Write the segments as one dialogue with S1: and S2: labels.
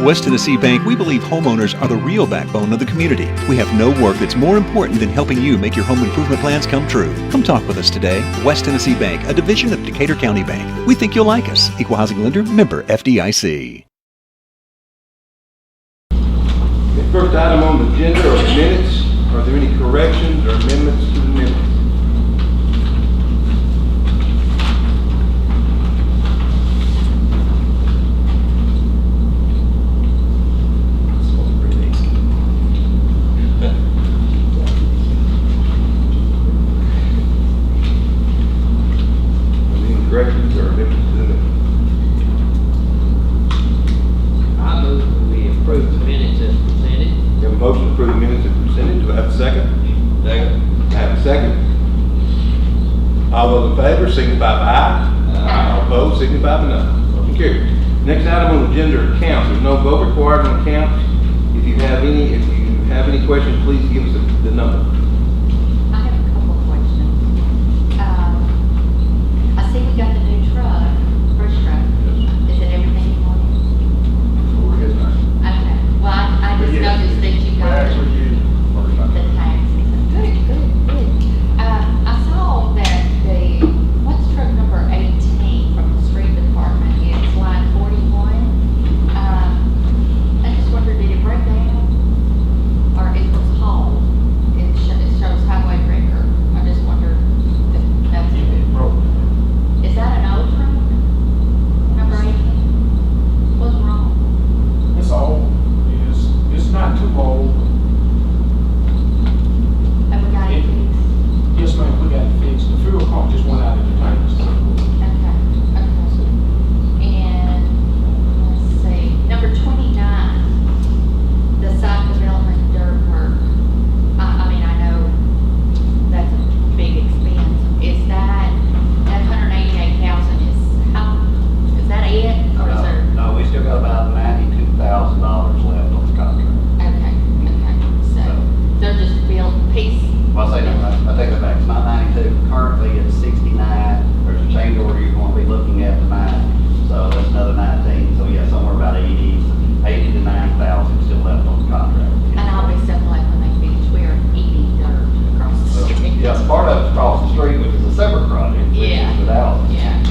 S1: West Tennessee Bank, we believe homeowners are the real backbone of the community. We have no work that's more important than helping you make your home improvement plans come true. Come talk with us today. West Tennessee Bank, a division of Decatur County Bank. We think you'll like us. Equal housing lender, member FDIC.
S2: The first item on the agenda are the minutes. Are there any corrections or amendments to the minutes? Any corrections or amendments to the minutes?
S3: I move that we approve the minutes as presented.
S2: We have a motion to approve the minutes as presented. Do I have a second?
S3: Second.
S2: I have a second. All those in favor signify by aye. All opposed signify by no. Motion carried. Next item on the agenda are accounts. There's no vote required on accounts. If you have any questions, please give us the number.
S4: I have a couple of questions. I see we got the new truck, brush truck. Is it everything you wanted? Okay. Well, I just noticed that you got the taxes. Good. I saw that what's truck number 18 from the street department? It's line 41. I just wondered, did it break down? Or it was hauled? It shows highway record. I just wondered if that's it. Is that an old truck? Number 18? What's wrong?
S5: It's old. It's not too old.
S4: Have we got it fixed?
S5: Yes, ma'am, we got it fixed. The fuel pump just went out of the tank.
S4: Okay. And let's see, number 29, the site development dirt work. I know that's a big expense. Is that 188,000 is that it? Or is there?
S6: No, we still got about $92,000 left on the contract.
S4: Okay. So they're just built piece.
S6: Well, I say, no, I take that back, it's not 92, currently it's 69, there's a change order you're going to be looking at tonight, so that's another 19, so yeah, somewhere about 80 to 90,000 still left on the contract.
S4: And I'll be so glad when they finish. We are eating dirt across the
S6: Well,
S4: street.
S6: yeah, part of it's across the street, which is a separate project, which
S4: Yeah.
S6: is without.
S4: Yeah.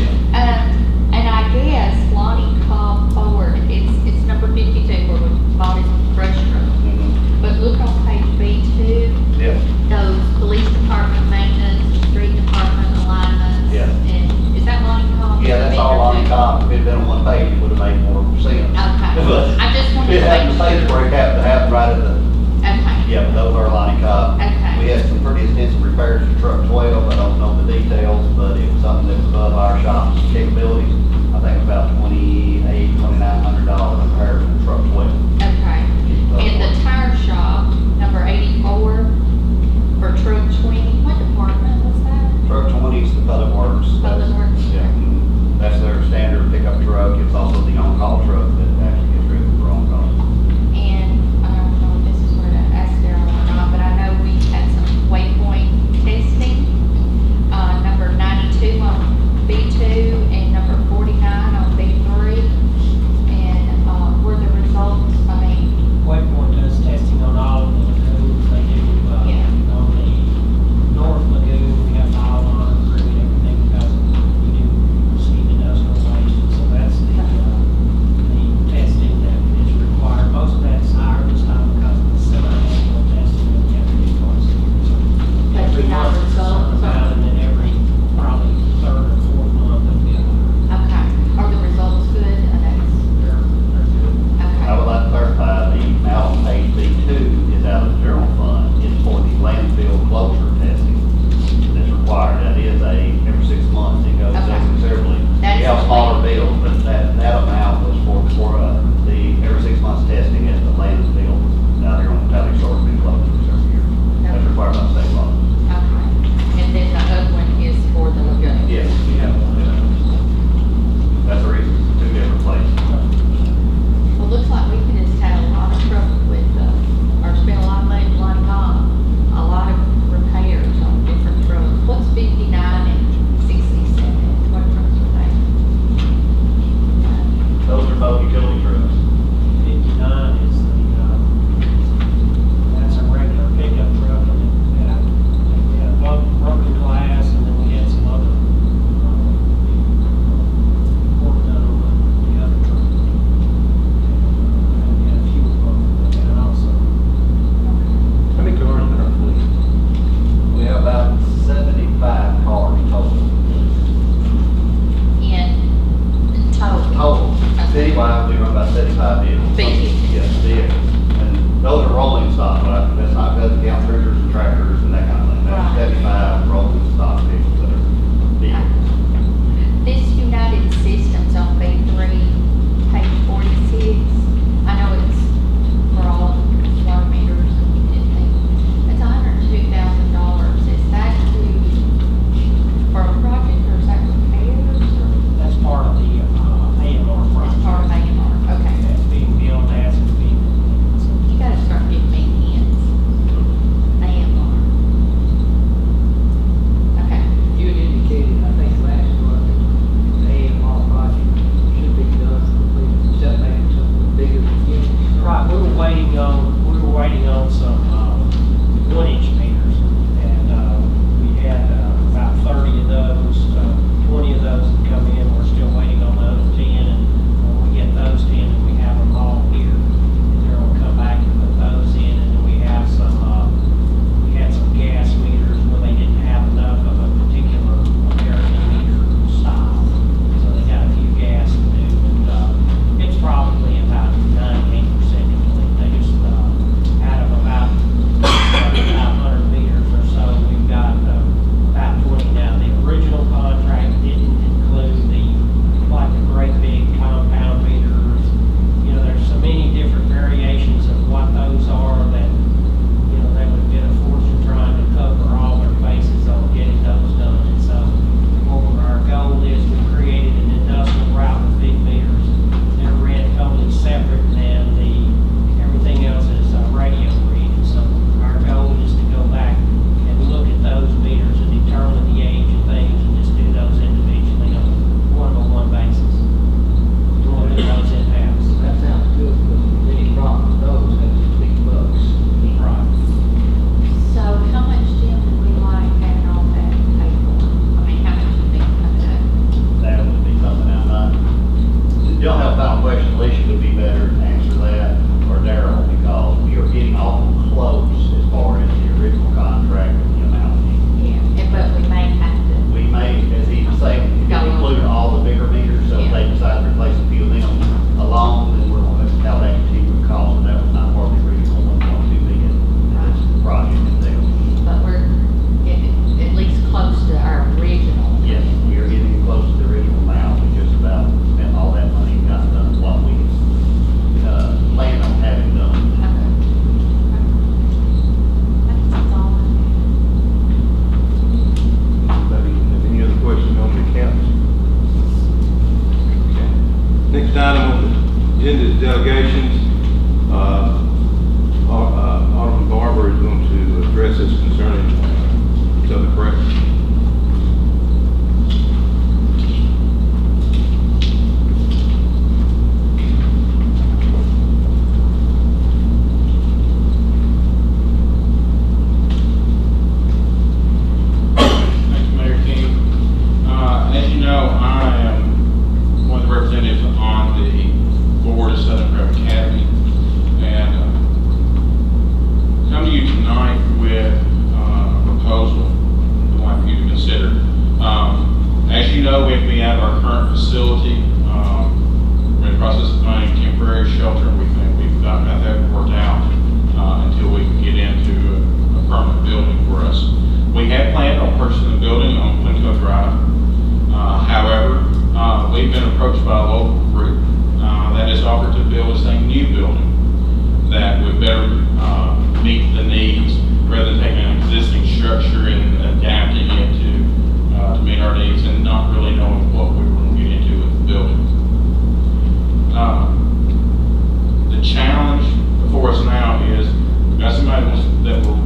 S4: And I guess Lonnie Cobb Ford, it's number 52 where we bought his brush truck.
S6: Mhm.
S4: But look on page B2,
S6: Yeah,
S4: those police department maintenance, street department alignments.
S6: Yeah.
S4: And is that Lonnie Cobb?
S6: yeah, that's all on the top, if it had been on one page, it would have made more sense.
S4: Okay.
S6: But
S4: I just wanted
S6: it
S4: to
S6: happened, the
S4: make
S6: page
S4: sure.
S6: break happened to happen right at the,
S4: Okay.
S6: yeah, but those are Lonnie Cobb.
S4: Okay.
S6: We had some pretty extensive repairs to truck 12, I don't know the details, but it was something that was above our shop's capabilities. I think about $2,900 repairs to truck 12.
S4: Okay. In the tire shop, number 84, for truck 20, what department was that?
S6: Truck 20 is the public works.
S4: Public Works.
S6: Yeah, that's their standard pickup truck, it's also the on-call truck that actually gets driven for on-call.
S4: And I don't know if this is where to ask Daryl or not, but I know we had some waypoint testing. Number 92 on B2 and number 49 on B3. And
S6: 75 vehicles.
S4: Vehicles.
S6: Yes, vehicles. And those are rolling stock, but that's not, doesn't count printers and tractors and that kind of thing. That's
S4: Right.
S6: 75 rolling stock vehicles that are vehicles.
S4: This United Systems on B3, page 46, I know it's for all smart meters and things. It's $102,000. Is that for a project or is that repairs or?
S5: That's part of the AMR
S4: It's
S5: project.
S4: part of AMR, okay.
S5: That's being billed as it's being.
S4: You gotta start giving me hints. AMR. Okay,
S3: You had indicated, I think last month, the AMR project should be done, complete, except maybe something bigger than units.
S5: Right, we were waiting on some 1-inch meters, and we had about 30 of those, 20 of those that come in. We're still waiting on the other 10, and when we get those 10, and we have them all here, and they're gonna come back and put those in, and then we have some, we had some gas meters where they didn't have enough of a particular American meter style, so they got a few gas to do, and it's probably about 98% complete. They just, out of about 7,500 meters or so, we've got about 20 now. The original contract didn't include like the great big compound meters. You know, there's so many different variations of what those are that, you know, they would get a fortune trying to cover all their bases on getting those done. And so, our goal is we created an industrial route with big meters. They're read totally separate than everything else is radio read. And so our goal is to go back and look at those meters and determine the age of things and just do those individually on a one-on-one basis. We'll do those in-house.
S3: That sounds good, because any problem with those, that's big bucks.
S5: Right.
S4: so how much, Jim, would we like having all that paid for? I mean, how much would be coming up?
S6: That would be something I'm not, y'all have a final question, Alicia would be better to answer that, or Darrell, because we are getting awful close as far as the original contract with the amount.
S4: Yeah, but we may have to.
S6: We may, as he was saying, if
S4: Go
S6: you
S4: on.
S6: include all the bigger meters, so if they decide to replace a few of them alone, then we're going to have that continuing cost, and that was not part of the original 1.2 million project itself.
S4: But we're getting at least close to our original.
S6: Yes, we are getting close to the original amount, we just about spent all that money and got done what we planned on having done.
S4: Okay. That's all I
S2: Any other questions on the accounts? Okay. Next item on the agenda is delegations. Alderman Barber is going to address us concerning Southern Press.
S7: Thank you, Mayor King. As you know, I am one of the representatives on the board of Southern Prep Academy, and come to you tonight with a proposal I'd like for you to consider. As you know, we have our current facility. We're in the process of finding temporary shelter. We think we've got that worked out until we can get into a permanent building for us. We had planned on purchasing a building on Quinto Drive. However, we've been approached by a local group that has offered to build us a new building that would better meet the needs rather than taking an existing structure and adapting it to meet our needs and not really knowing what we were going to get into with the building. The challenge before us now is we've got somebody that will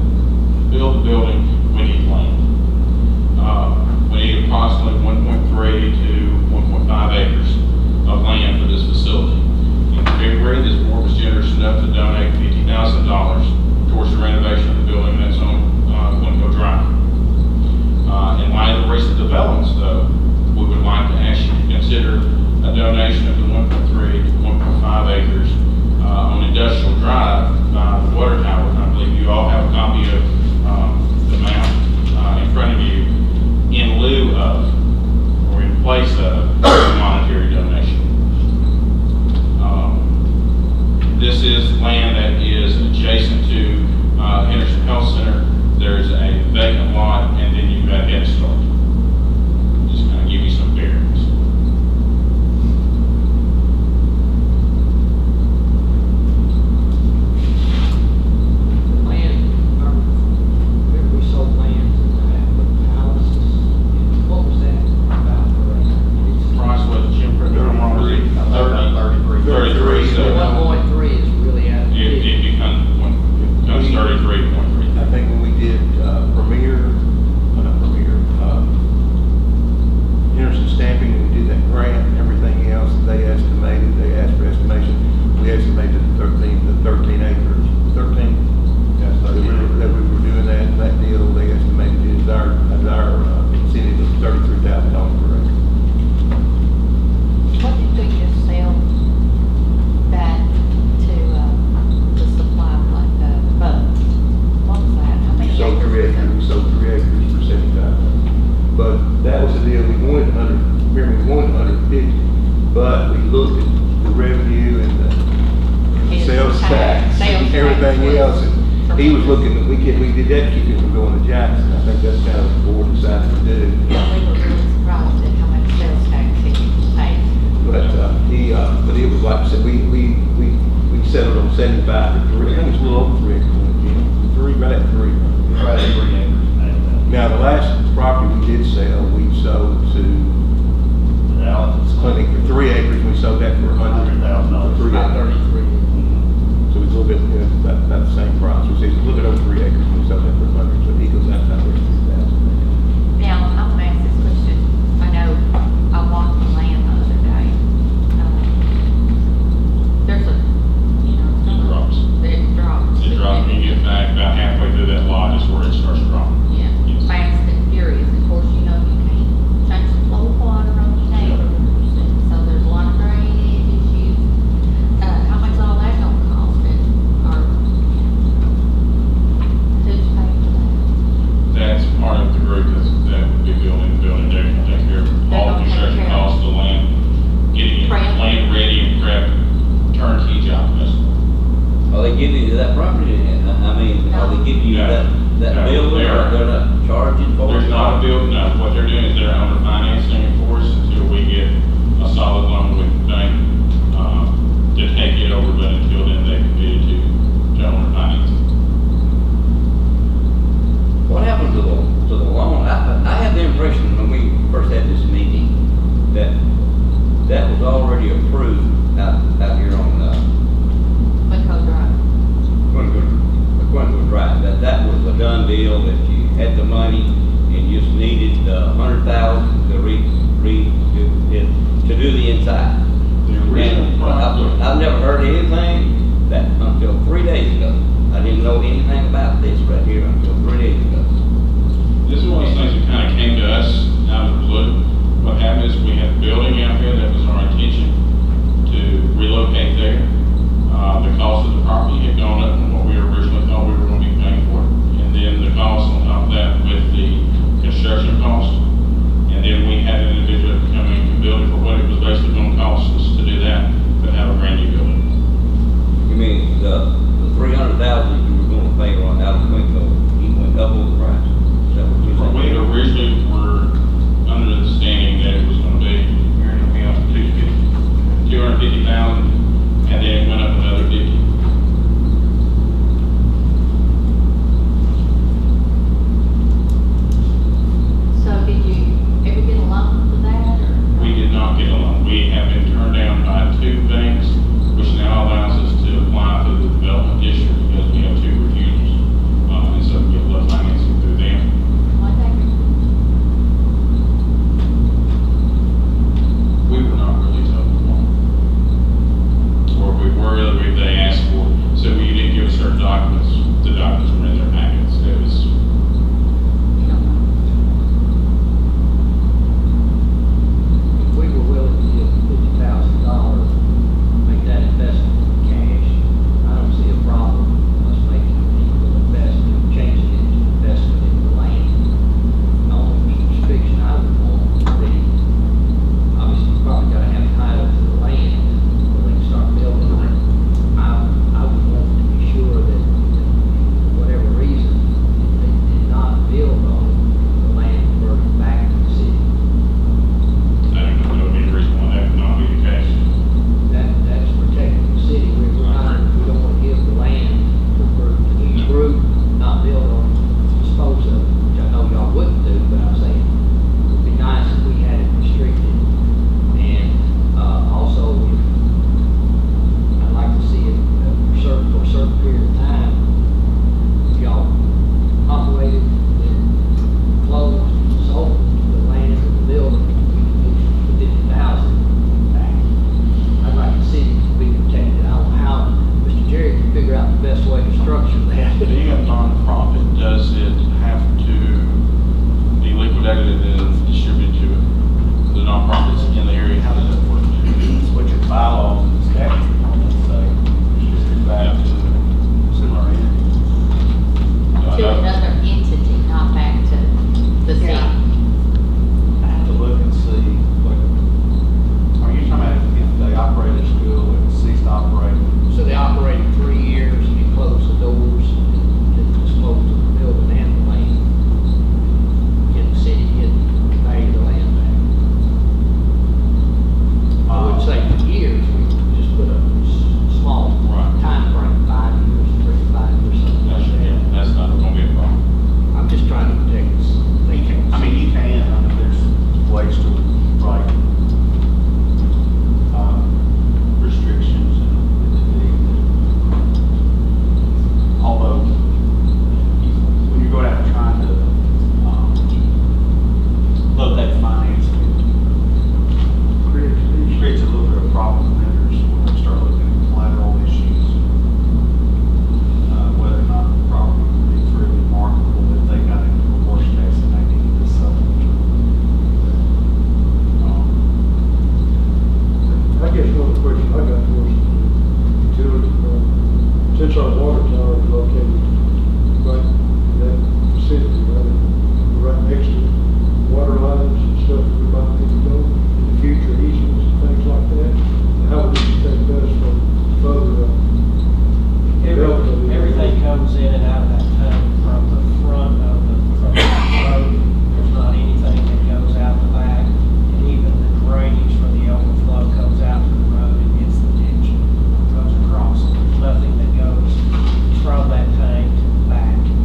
S7: build the building. We need land. We need approximately 1.3 to 1.5 acres of land for this facility. In February, this board was generous enough to donate $50,000 towards the renovation of the building that's on Quinto Drive. In light of the recent developments, though, we would like to ask you to consider a donation of the 1.3 to 1.5 acres on Industrial Drive by the water tower. I believe you all have a copy of the map in front of you, in lieu of, or in place of, a monetary donation.
S2: everything else, and he was looking, we did that keep it from going to Jackson. I think that's kind of what the board decided to do.
S4: Yeah, we were really surprised at how much sales tax he paid.
S2: But it was like I said, we settled on 75 to 3. I think it's a little over 3 acres, Jim. 3, right at 3.
S6: Right at 3 acres.
S2: Now, the last property we did sell, we sold to
S6: Allison's
S2: Clinic for 3 acres. We sold that for $100,000 for 3
S3: About
S2: acres.
S3: 33.
S2: So it's a little bit, about the same price. We said it's a little bit over 3 acres. We sold that for 100. So he goes out to $100,000.
S4: Now, I'm gonna ask this question. I know I walked the land the other day. There's a, you know.
S7: It drops.
S4: It drops.
S7: It drops, when you get back about halfway through that lot is where it starts dropping.
S4: Yeah,
S7: Yes.
S4: fast and furious. Of course, you know, you can't change the flow of water on your neighbors. And so there's a lot of drainage issues. How much all that gonna cost it? Or, who's paying for that?
S7: That's part of the group that would be building, they're gonna take care of
S4: They're
S7: all the
S4: gonna take
S7: construction
S4: care of
S7: costs, the land, getting it
S4: Prep.
S7: land ready and prep, turnkey job. That's
S8: Are they giving you that property? I mean, are they giving you
S7: No.
S8: that
S7: No,
S8: building, or they're not charging for it?
S7: There's not a bill, no, what they're doing is they're under financing it for us until we get a solid loan with the bank, to take it over, but until then, they committed to owner financing.
S8: What happened to the loan? I had the impression when we first had this meeting that was already approved out here on,
S4: Winco Drive.
S8: Quentin Drive, that was a done deal, that you had the money and you just needed $100,000 to do the inside.
S7: The original
S8: And
S7: project.
S8: I've never heard anything that until 3 days ago. I didn't know anything about this right here until 3 days ago.
S7: This is one of those things that kind of came to us out of the blue. What happened is we had a building out here that was our intention to relocate there. The cost of the property had gone up from what we originally thought we were going to be paying for. And then the cost on top of that with the construction cost. And then we had an individual come in and build it for what it was basically going to cost us to do that, but have a brand new building.
S8: You mean the 300,000 you were gonna pay on out of Quinco, he went double the price? Is that what you said?
S7: We originally were under the standing that it was going to be, here in the 250,000, and then
S9: since our water tower is located right in that vicinity, right next to water lines and stuff, we might need to go in the future, easements and things like that. How would you take us from further development?
S5: Everything comes in and out of that tank from the front of from the road. There's not anything that goes out the back. And even the drainage for the overflow comes out to the road and hits the ditch. Goes across. There's nothing that goes from that tank to the back. And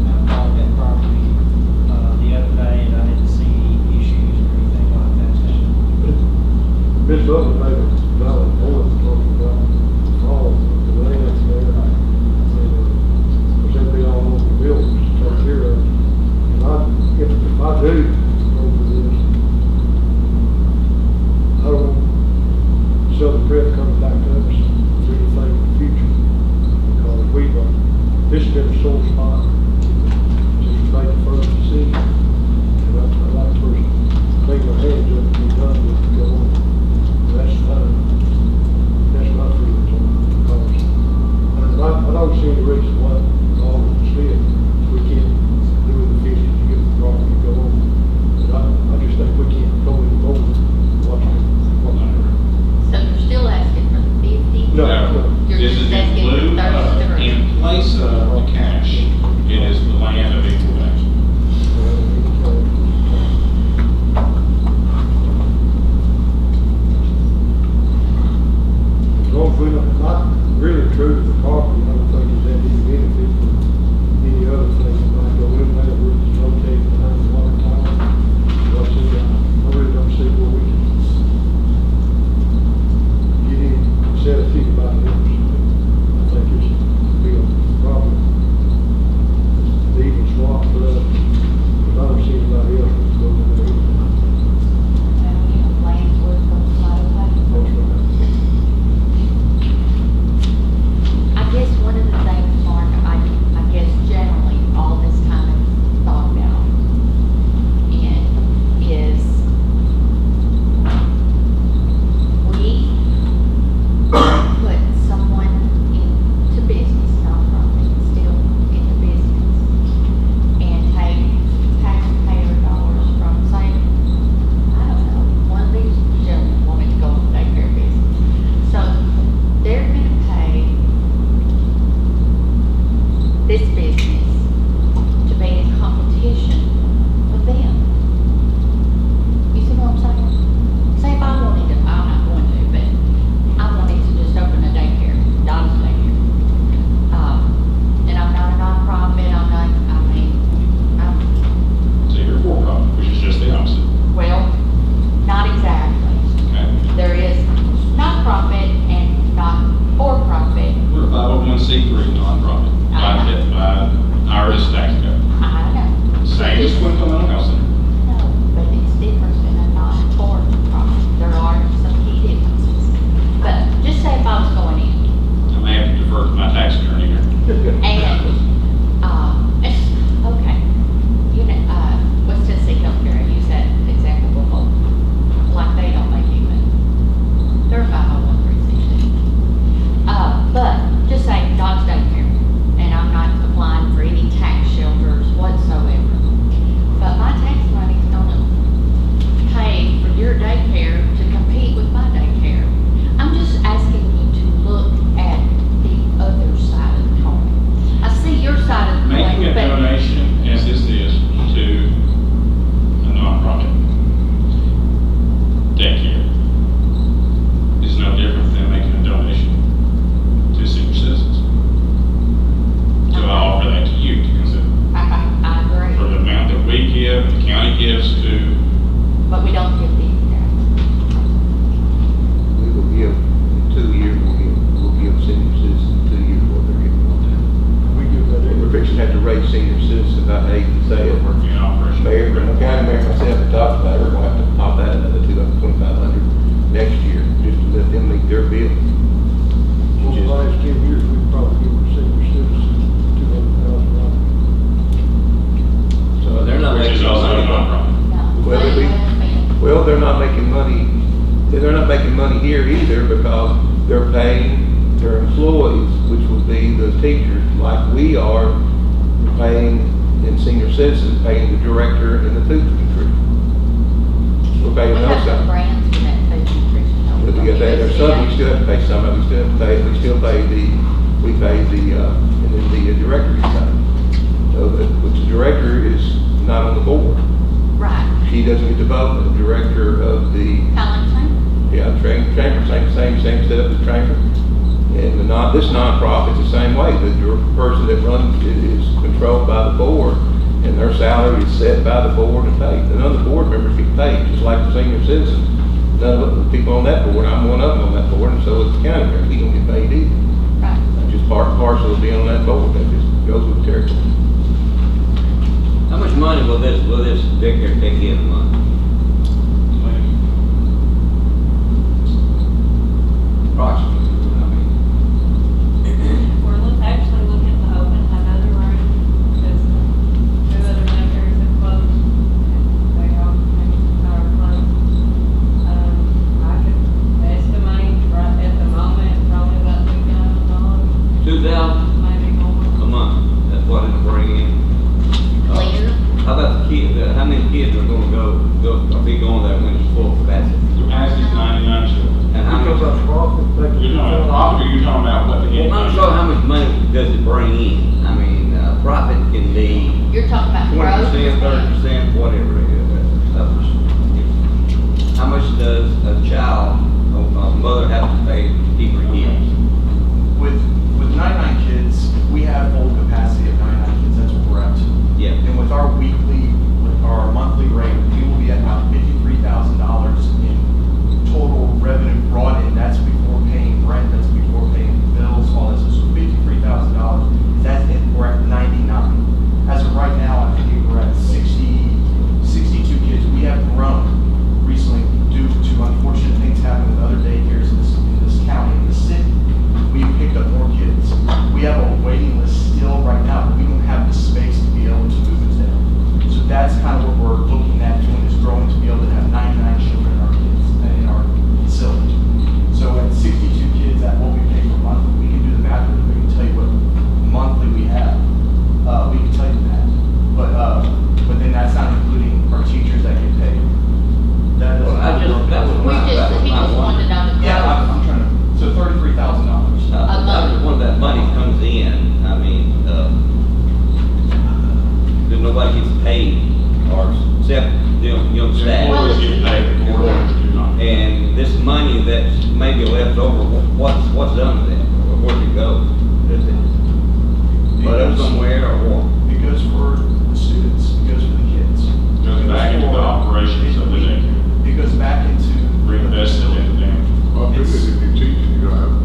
S5: I bought that property the other day and I didn't see any issues or anything like that.
S9: Ms. Butler made a valid point talking about all the lands there. And, because that'd be all over the buildings to take care of. And if I do over this, I don't want Southern Crest coming back to us for anything in the future. Because this has been a sore spot since we made the first decision. And I'd like to first take my hands up and be done with it, go on. That's my feelings on it, because I don't see any reason why all of us live, we can't do it in the future to get the property to go on. But I just think we can't go any more what's
S4: So you're still asking for the 50?
S9: No.
S4: You're
S7: This
S4: just
S7: is in
S4: asking
S7: lieu,
S4: for 33?
S7: in place of the cash, it is the land of equal action.
S9: As long as we're not really true to the property, I don't think there's any benefit for any other thing that might go in there, we're just located behind the water tower. Like I said, I really don't see where we can get in, set a few about this. I think it should be a problem. Leave and swap for us, but I don't see anybody else that's going in there.
S4: Land's worth of side of
S9: That's right.
S4: I guess one of the things, Mark, I guess generally all this time I've thought about is we put someone into business, nonprofit, still into business, and take taxpayer dollars from, say, I don't know, one of these gentlemen wanted to go and take care of business. So they're gonna pay this business to be in competition with them. You see what I'm saying? Say if I wanted to, I'm not going to, but I wanted to just open a daycare, Don's daycare. And I'm not a nonprofit, I'm
S7: So you're for profit, which is just the opposite.
S4: well, not exactly.
S7: Okay?
S4: There is nonprofit and not for-profit.
S7: We're a 501c3 nonprofit, by IRS tax code.
S4: I know.
S7: Same as Quinto Mental Health Center.
S4: No, but it's different than a not-for-profit. There are some key differences. But just say if I was going in,
S7: I may have to defer to my tax attorney here.
S4: and, okay, West Tennessee Healthcare, I used that example before. Like they don't make even, they're 501(c)(3). But just say Dodge Daycare, and I'm not applying for any tax shelters whatsoever. But my tax money's gonna pay for your daycare to compete with my daycare. I'm just asking you to look at the other side of the coin. I see your side of the coin,
S7: Making a
S4: but
S7: donation, as this is, to a nonprofit daycare is no different than making a donation to senior citizens. So I offer that to you to consider.
S4: I agree.
S7: For the amount that we give, the county gives to,
S4: But we don't give the
S2: We will give, in 2 years, we'll give senior citizens 2 years what they're getting one time.
S9: We give that
S2: And we're fixing to have to raise senior citizens, I hate to say it,
S7: working in operation.
S2: Mayor, the county mayor, myself, and talked about it, we're gonna have to top that another 2,500 next year, just to let them meet their bill.
S9: over the last 10 years, we've probably given senior citizens $200,000.
S8: So they're not
S7: Which
S8: making
S7: is also a
S8: money.
S7: nonprofit.
S4: No.
S2: Well, it'd be- Well, they're not making money here either because they're paying their employees, which would be the teachers, like we are paying in senior citizens, paying the director and the food nutrition. We're paying
S4: We
S2: those
S4: have some
S2: salaries.
S4: grants for that food nutrition. don't
S2: But
S4: we?
S2: we got there's some, we still have to pay some of it, we still pay and then the director's salary. So, which the director is not on the board.
S4: Right.
S2: She doesn't get to vote, but the director of the,
S4: How long?
S2: yeah, chamber, same setup as chamber. And this nonprofit's the same way, the person that runs it is controlled by the board, and their salary is set by the board and paid. None of the board members get paid, just like the senior citizens. None of the people on that board, I'm one of them on that board, and so is the county mayor, he don't get paid either.
S4: Right.
S2: That's just part and parcel of being on that board, that just goes with the territory.
S8: How much money will this daycare take in a month? Approximately, I mean.
S10: We're actually looking to open another room, because two other daycares have closed, and they all are closed. I could estimate right at the moment, probably about $2,000,
S8: 2,000
S10: maybe more.
S8: a month, that's what it'll bring in.
S4: Clear.
S8: How about the kids, how many kids are gonna be going there when it's full capacity?
S7: Capacity is 99 children.
S8: And how
S9: Because
S8: much,
S9: that's profit, they
S7: You're talking about profit, or you're talking about what the
S8: well, I'm
S7: income?
S8: sure how much money does it bring in? I mean, profit can be
S4: You're talking about growth.
S8: 20%, 30%, whatever it is. How much does a child, a mother have to pay to keep her kids?
S11: With 99 kids, we have full capacity of 99 kids, that's what we're at.
S8: Yeah.
S11: And with our monthly rate, we will be at about $53,000 in total revenue brought in. That's before paying rent, that's before paying bills, all that. So $53,000, that's it, we're at 99. As of right now, I think we're at 62 kids. We have grown recently due to unfortunate things happening with other daycares in this county, in the city. We've picked up more kids. We have a waiting list still right now, but we don't have the space to be able to move it down. So that's kind of what we're looking at doing, is growing to be able to have 99 children in our facility. So at 62 kids, at what we pay per month, we can do the math, we can tell you what monthly we have. We can tell you that. But then that's not including our teachers that get paid. That
S8: Well,
S4: He just wanted to know the growth.
S11: Yeah, I'm trying to, so $33,000.
S8: That was when that money comes in, I mean, then nobody gets paid, or except,
S7: The
S8: staff.
S7: employees get paid according to not.
S8: And this money that's maybe left over, what's done with it? Or where's it go? Does it put up somewhere or what?
S11: It goes for the students, it goes for the kids.
S7: Goes back into the operations of the daycare.
S11: It goes back into.
S7: Reinvested into them.
S12: Well, because if you're teaching, you're gonna have,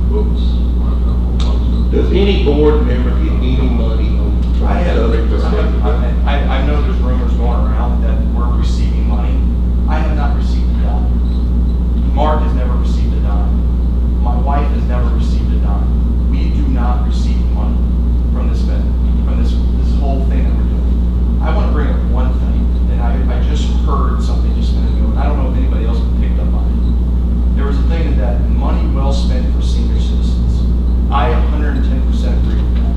S12: books,
S2: Does any board member get any money on?
S11: I know there's rumors going around that we're receiving money. I have not received a dime. Mark has never received a dime. My wife has never received a dime. We do not receive money from this whole thing that we're doing. I want to bring up one thing, and I just heard something just a minute ago, and I don't know if anybody else picked up on it. There was a thing that money well spent for senior citizens. I 110% agree with that.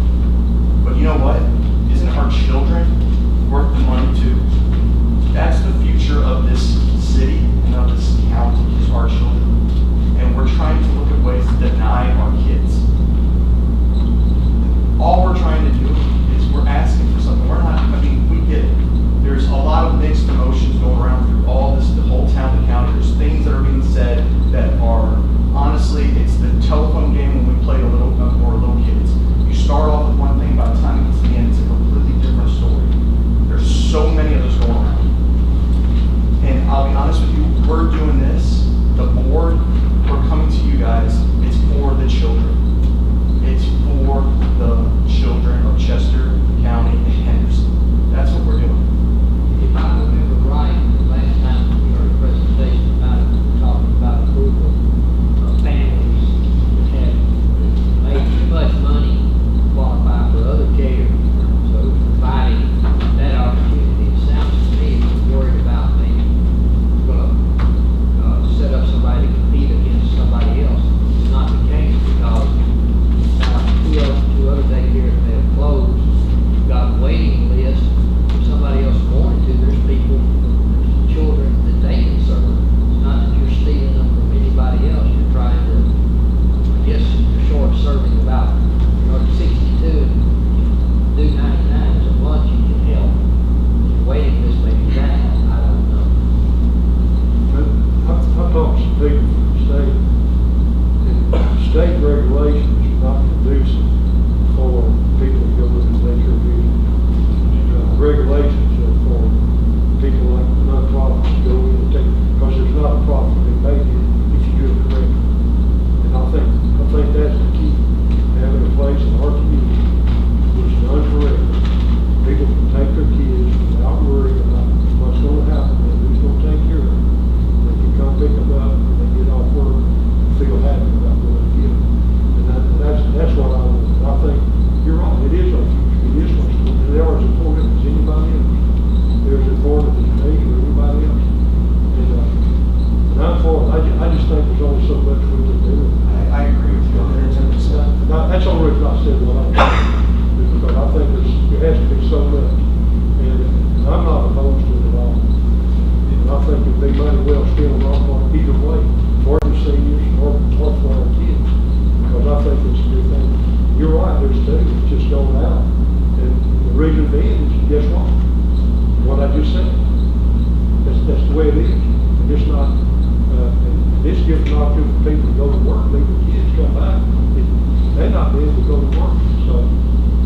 S9: come back, it may not be able to go to work. So,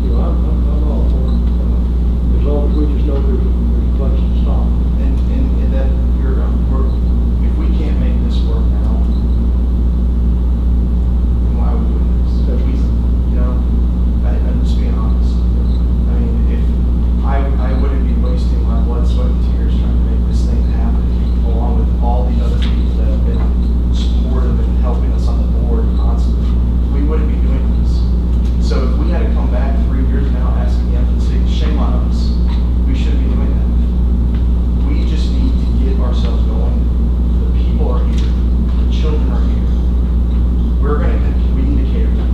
S9: you know, I'm all for it, as long as we just know there's a place to stop.
S11: And that if we can't make this work now, then why are we doing this? If we, you know, I'm just being honest. I mean, if I wouldn't be wasting my blood, sweat, and tears trying to make this thing happen, along with all the other people that have been supportive and helping us on the board constantly. We wouldn't be doing this. So if we had to come back 3 years now asking the FNC, shame on us. We shouldn't be doing that. We just need to get ourselves going. The people are here. The children are here. We need to cater to them.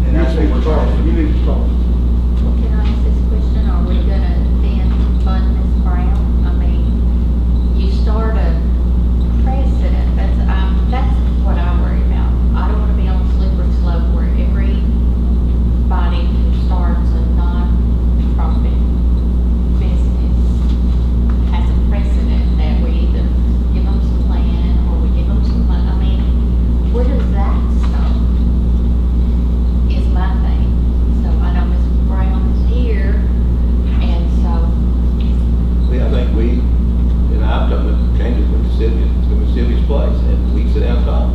S11: And that's what we're trying to do.
S9: You need to talk.
S4: Well, can I ask this question? Are we gonna then fund Ms. Brown? I mean, you start a precedent, that's what I worry about. I don't wanna be on a slippery slope where everybody who starts a non-profit business has a precedent that we either give them some land or we give them some money. I mean, where does that stop? Is my thing. So I know Ms. Brown is here, and so,
S2: I think and I've done the changes with Sylvia's place, and we sit down and talk.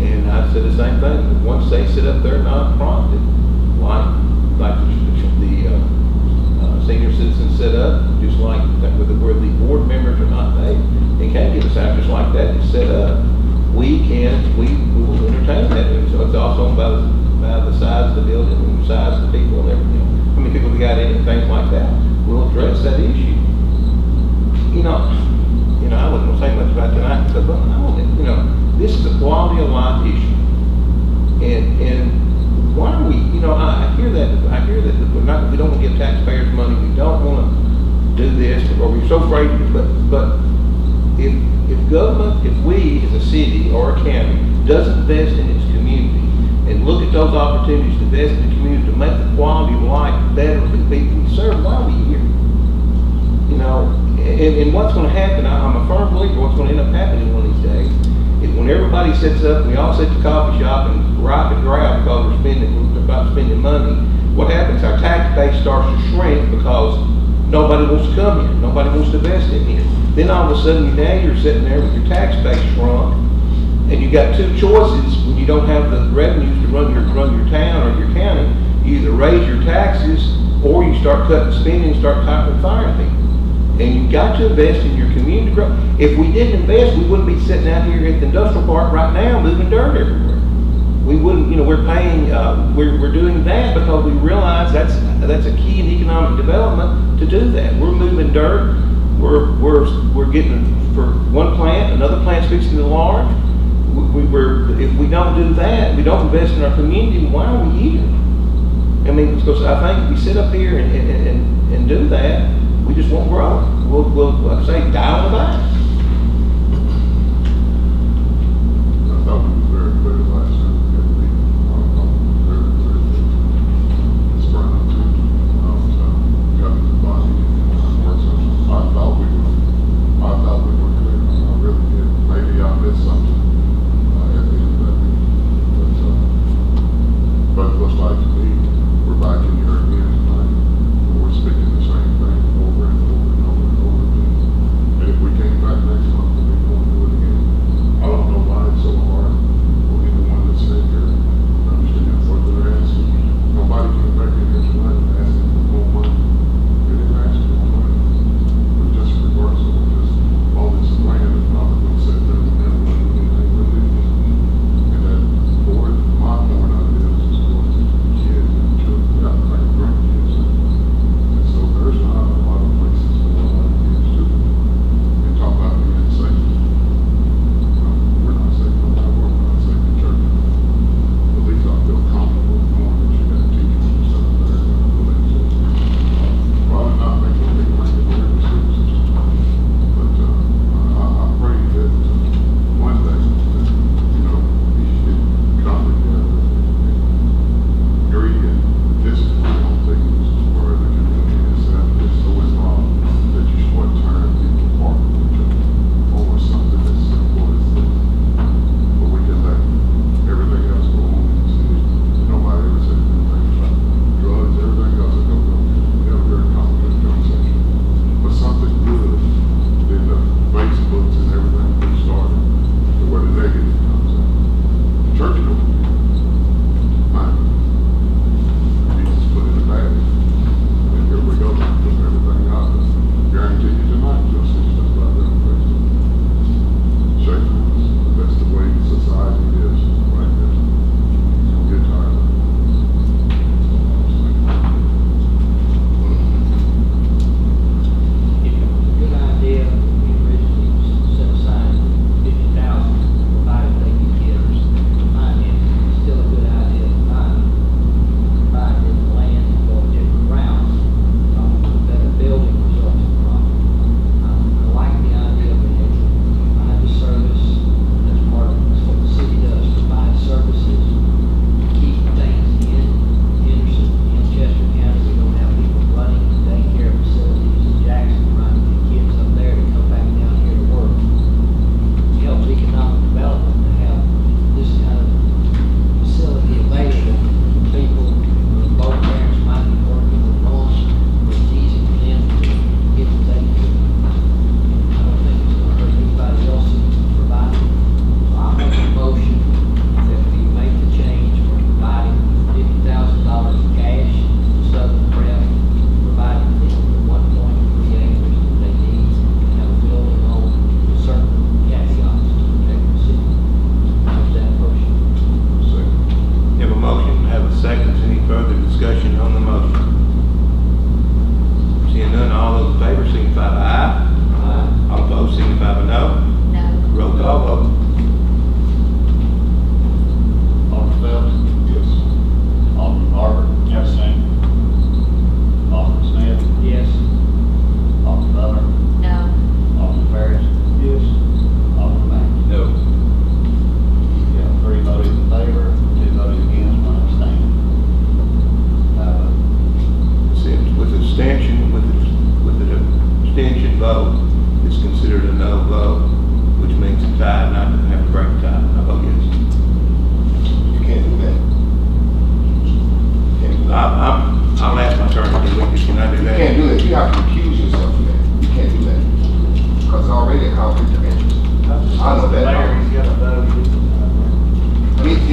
S2: And I said the same thing, once they sit up there non-prompted, like the senior citizens set up, just like that where the board members are not paid, and can't give us out just like that, it's set up, we will entertain that. And so it's also by the size of the building and the size of the people and everything. How many people we got in and things like that. We'll address that issue. I wasn't gonna say much about tonight because this is a quality of life issue. And why are we, I hear that we don't want to give taxpayers money, we don't want to do this, or we're so afraid to, but if government, if we as a city or a county doesn't invest in its community and look at those opportunities to invest in the community to make the quality of life better for the people we serve, why are we here? And what's going to happen, I'm a firm believer what's going to end up happening one of these days, is when everybody sits up and we all sit at the coffee shop and gripe and growl because we're about spending money, what happens, our tax base starts to shrink because nobody wants to come here, nobody wants to invest in here. Then all of a sudden now you're sitting there with your tax base shrunk, and you got two choices when you don't have the revenues to run your town or your county. You either raise your taxes or you start cutting spending and start firing people. And you've got to invest in your community growth. If we didn't invest, we wouldn't be sitting out here at the industrial park right now moving dirt everywhere. We wouldn't, we're paying, we're doing that because we realize that's a key in economic development to do that. We're moving dirt. We're getting for one plant, another plant's fixing to large. If we don't do that, we don't invest in our community, why are we here? I mean, because I think if we sit up here and do that, we just won't grow. We'll like I say, die on the vine.
S12: I thought it was very clear last time we had a meeting. Very clear. It's Brown too. So got the body and work session. I thought we were clear. I really did. Maybe I missed something at the end of that meeting. But it looks like to me we're back in here again tonight. We're speaking the same thing over and over and over and over again. And if we came back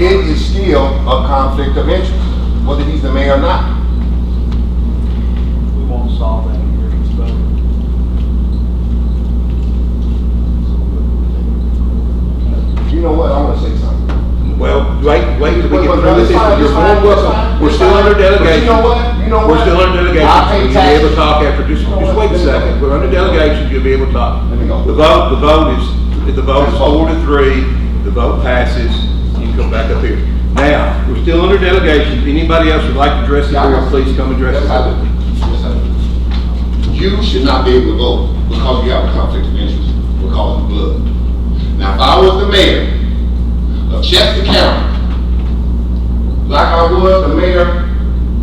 S13: it is still a conflict of interest, whether he's the mayor or not.
S9: We won't solve that in here, it's better.
S13: You know what, I wanna say something.
S2: Well, wait till we get
S13: But
S2: through this.
S13: it's fine,
S2: You're
S13: it's
S2: more
S13: fine,
S2: than
S13: it's
S2: welcome.
S13: fine,
S2: We're
S13: it's
S2: still
S13: fine.
S2: under
S13: But
S2: delegation.
S13: you know what, you know what?
S2: We're still under delegation.
S13: I pay
S2: You'll be able to
S13: taxes.
S2: talk after, just wait a second. We're under delegation, you'll be able to talk.
S13: Let me go.
S2: The vote is 4-3, the vote passes, you can come back up here. Now, we're still under delegation. If anybody else would like to address the board, please come address
S13: Yes,
S2: the
S13: I
S2: board.
S13: do. Yes, I do. You should not be able to vote because you have a conflict of interest because of blood. Now, if I was the mayor of Chester County, like I was the mayor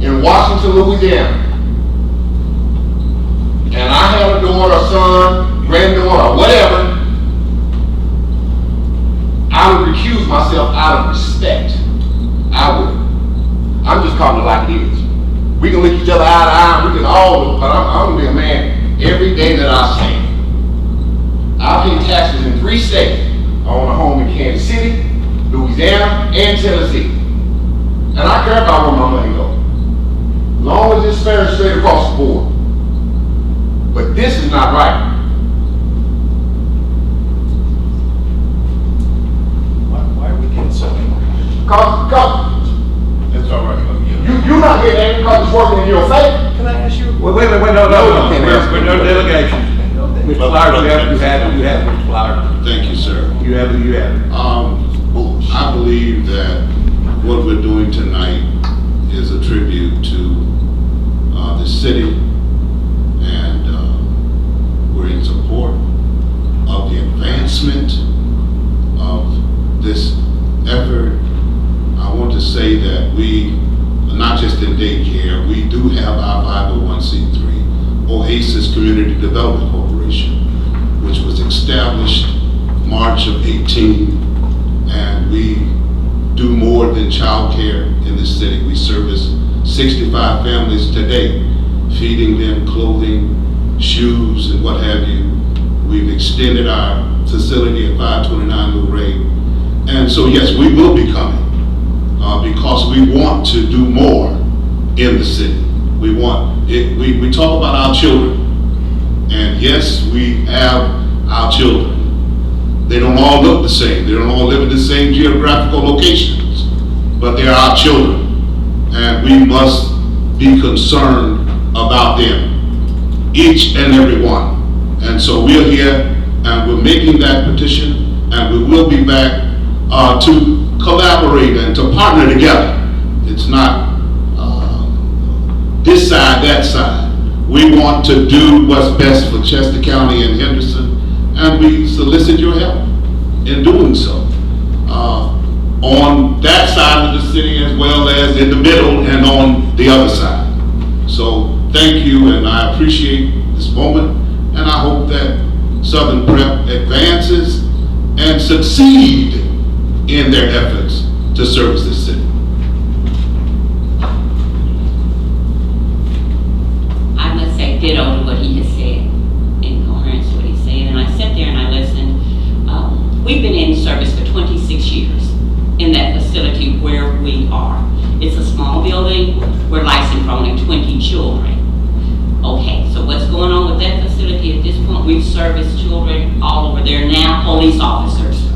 S13: in Washington, Louisiana, and I had a daughter, son, granddaughter, or whatever, I would recuse myself out of respect. I would. I'm just calling it like it is. We can look each other eye to eye, we can all, but I'm gonna be a man every day that I stand. I pay taxes in 3 states. I own a home in Kansas City, Louisiana, and Tennessee. And I care about where my money goes. As long as it's fair and straight across the board. But this is not right.
S11: Why are we getting so angry?
S13: Cause
S11: It's all right.
S13: you're not getting angry because it's working in your favor.
S11: Can I ask you?
S2: Wait, no.
S13: No, you can't ask
S2: We're
S13: me.
S2: under delegation. Mr. Flowers, you have, Mr. Flowers.
S14: Thank you, sir.
S2: You have it.
S14: I believe that what we're doing tonight is a tribute to the city, and we're in support of the advancement of this effort. I want to say that we, not just in daycare, we do have our 501c3 Oasis Community Development Corporation, which was established March of 18, and we do more than child care in the city. We service 65 families today, feeding them clothing, shoes, and what have you. We've extended our facility at 529 New Ray. And so yes, we will be coming because we want to do more in the city. We want it. We talk about our children, and yes, we have our children. They don't all look the same. They don't all live in the same geographical locations, but they're our children, and we must be concerned about them, each and every one. And so we're here, and we're making that petition, and we will be back to collaborate and to partner together. It's not this side, that side. We want to do what's best for Chester County and Henderson, and we solicit your help in doing so. On that side of the city as well as in the middle and on the other side. So thank you, and I appreciate this moment, and I hope that Southern Prep advances and succeed in their efforts to service this city.
S15: I must say ditto to what he has said, in coherence to what he's saying, and I sat there and I listened. We've been in service for 26 years in that facility where we are. It's a small building, we're licensed for only 20 children. Okay, so what's going on with that facility at this point? We've serviced children all over. They're now police officers.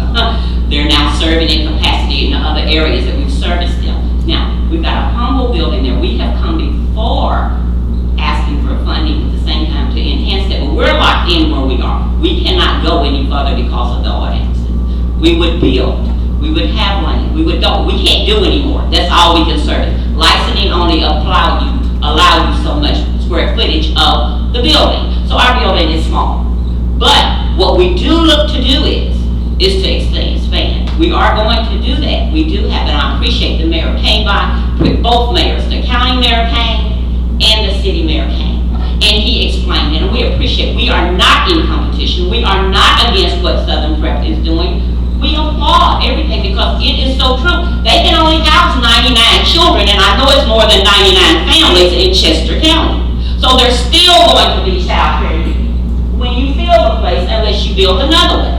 S15: They're now serving in capacity in the other areas that we've serviced them. Now, we've got a humble building there. We have come before asking for funding at the same time to enhance that, but we're locked in where we are. We cannot go any further because of the ordinances. We would build, we would have land, we can't do anymore. That's all we can service. Licensing only allow you so much square footage of the building. So our building is small. But what we do look to do is to expand. We are going to do that. We do have, and I appreciate the mayor came by, with both mayors, the county mayor came and the city mayor came. And he explained it, and we appreciate, we are not in competition. We are not against what Southern Prep is doing. We applaud everything because it is so true. They can only house 99 children, and I know it's more than 99 families in Chester County. So there's still going to be child care needs when you fill the place unless you build another one.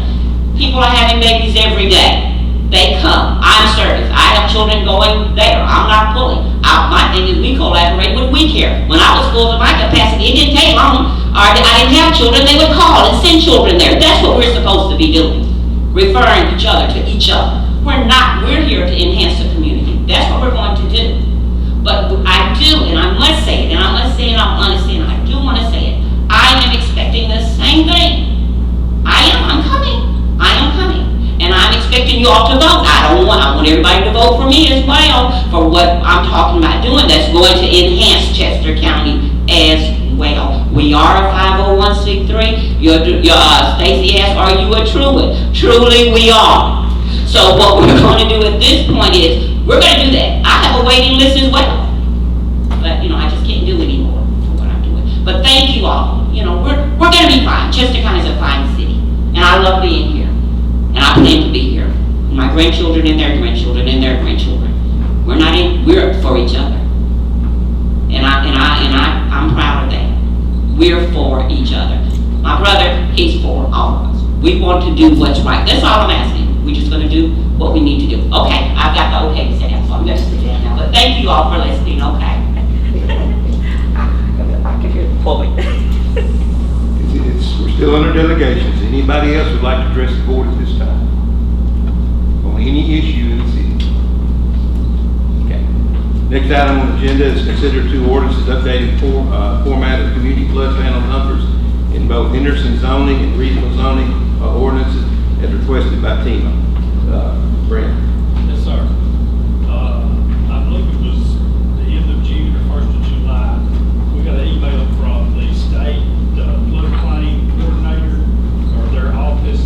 S15: People are having babies every day. They come. I'm serviced. I children going there. I'm not pulling. My thing is we collaborate with We Care. When I was full to my capacity, it didn't take long. I didn't have children, they would call and send children there. That's what we're supposed to be doing. Referring each other to each other. We're here to enhance the community. That's what we're going to do. But I do, and I must say it, and I must say it, I'm honest, and I do want to say it. I am expecting the same thing. I'm coming. And I'm expecting you all to vote. I want everybody to vote for me as well for what I'm talking about doing that's going to enhance Chester County as well. We are a 501c3. Stacy asked, are you a Truett? Truly we are. So what we're going to do at this point is, we're going to do that. I have a waiting list as well. But, I just can't do anymore for what I'm doing. But thank you all. We're going to be fine. Chester County is a fine city. And I love being here. And I plan to be here. My grandchildren and their grandchildren and their grandchildren. We're for each other. And I'm proud of that. We're for each other. My brother, he's for all of us. We want to do what's right. That's all I'm asking. We're just going to do what we need to do. Okay, I've got the okay to sit down, so I'm going to sit down now. But thank you all for listening, okay? I can hear the point.
S2: We're still under delegations. Anybody else would like to address the board at this time? On any issue in the city? Okay. Next item on the agenda is consider two ordinances updating format of community flood panel numbers in both Henderson zoning and regional zoning ordinances as requested by TEMA. Brent.
S16: Yes, sir. I believe it was the end of June or 1st of July. We got an email from the state floodplain coordinator, or their office,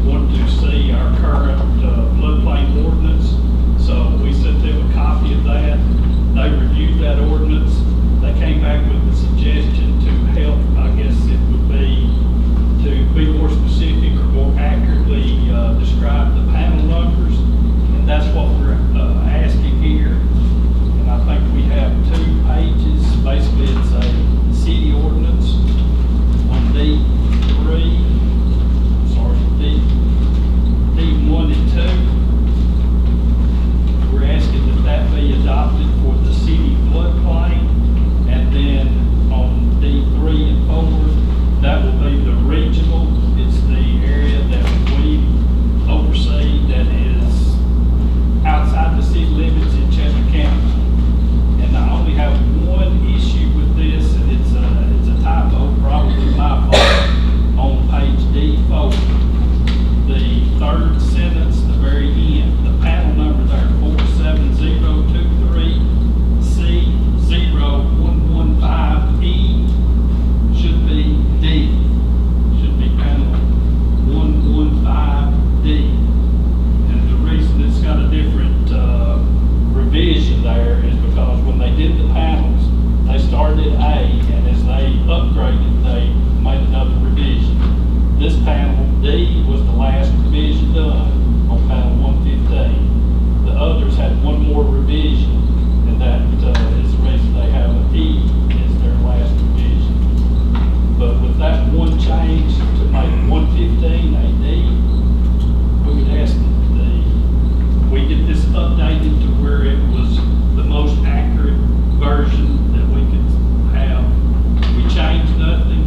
S16: wanted to see our current floodplain ordinance. So we sent them a copy of that. They reviewed that ordinance. They came back with a suggestion to help, I guess it would be, to be more specific or more accurately describe the panel numbers. And that's what we're asking here. And I think we have 2 pages. Basically, it's a city ordinance on D1 and 2. We're asking that be adopted for the city floodplain. And then on D3 and 4, that will be the regional. It's the area that we oversee that is outside the city limits in Chester County. And I only have one issue with this, and it's a typo, probably my fault, on page D4. The 3rd sentence, the very end, the panel number there, 47023C0115E, should be D. Should be panel 115D. And the reason it's got a different revision there is because when they did the panels, they started at A, and as they upgraded, they made another revision. This panel, D, was the last revision done on panel 115. The others had one more revision, and that is the reason they have an E as their last revision. But with that one change to make 115 a D, we would ask that we get this updated to where it was the most accurate version that we could have. We changed nothing.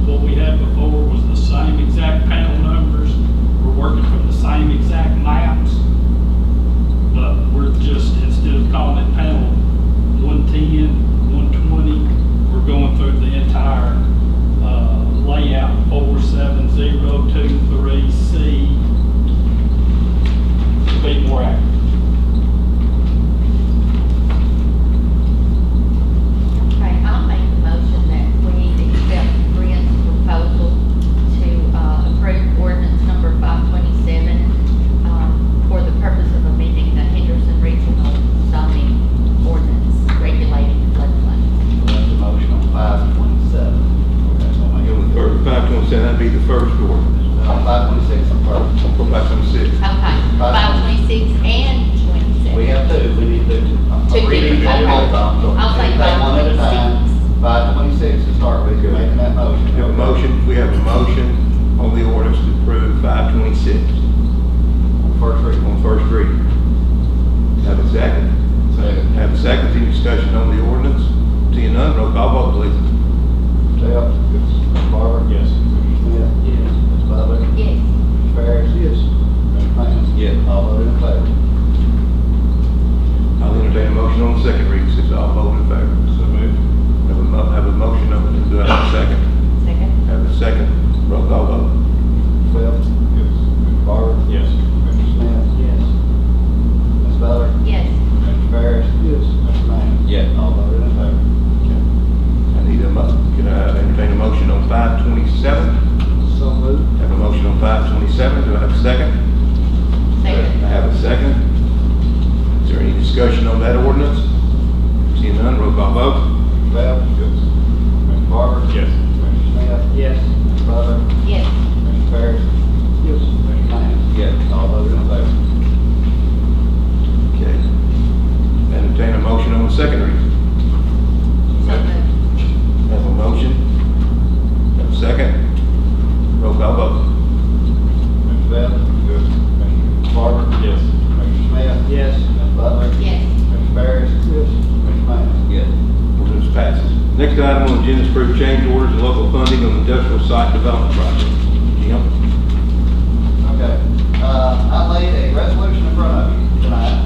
S16: What we had before was the same exact panel numbers. We're working from the same exact maps, but we're just, instead of calling it panel 110, 120, we're going through the entire layout, 47023C, to be more accurate.
S4: Okay, I'll make the motion that we accept Brent's proposal to approve ordinance number 527 for the purpose of amending the Henderson Regional Zoning Ordinance regulating floodplain.
S6: That's the motion on 527. Okay, so I'm gonna go with
S2: 527, that'd be the first ordinance.
S6: 526 on first.
S2: 526.
S4: Okay, 526 and 27.
S6: We have 2, we need to do 2.
S4: Two
S6: I'm reading
S4: different,
S6: it all the time, so
S4: I'll say
S6: take one at a time. 526 to start with, you're making that motion.
S2: We have a motion on the ordinance to approve 526
S6: First reading.
S2: on first reading. Have a discussion on that ordinance? Seeing none, roll call vote.
S6: Mr. Bell?
S12: Yes.
S6: Mr. Barber?
S2: Yes.
S6: Mr. Smith?
S3: Yes.
S6: Mr. Butler?
S4: Yes.
S6: Mr. Ferris?
S9: Yes.
S6: Mr. Manning?
S8: Yes.
S6: All those in favor?
S2: Okay. Entertain a motion on the second reading.
S4: So moved.
S2: Have a motion. Have a second. Roll call vote.
S6: Mr. Bell?
S12: Yes.
S6: Mr. Barber?
S2: Yes.
S6: Mr. Smith?
S3: Yes.
S6: Mr. Butler?
S4: Yes.
S6: Mr. Ferris?
S9: Yes.
S6: Mr. Manning?
S8: Yes.
S2: Ordinance passes. Next item on the agenda is approve change orders and local funding on industrial site development project. Jim?
S6: Okay, I laid a resolution in front of you tonight,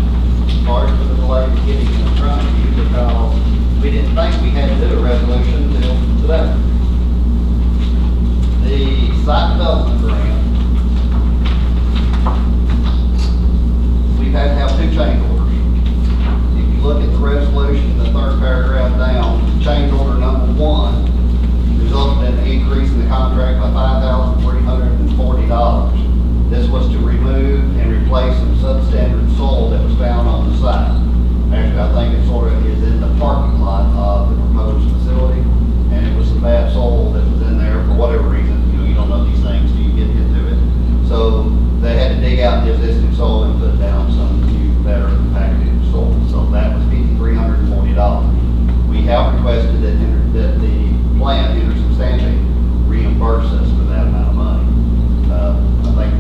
S6: sorry for the delay in getting it in front of you, because we didn't think we had to do a resolution until today. The site development grant, we've had to have two change orders. If you look at the resolution, the third paragraph down, change order number one resulted in an increase in the contract by $5,340. This was to remove and replace some substandard soil that was found on the site. Actually, I think it sort of is in the parking lot of the proposed facility, and it was some bad soil that was in there for whatever reason. You don't know these things till you get into it. So they had to dig out the existing soil and put down some new, better compacted soil. So that was $5,340. We have requested that the plant, Henderson Stamping, reimburse us for that amount of money. I think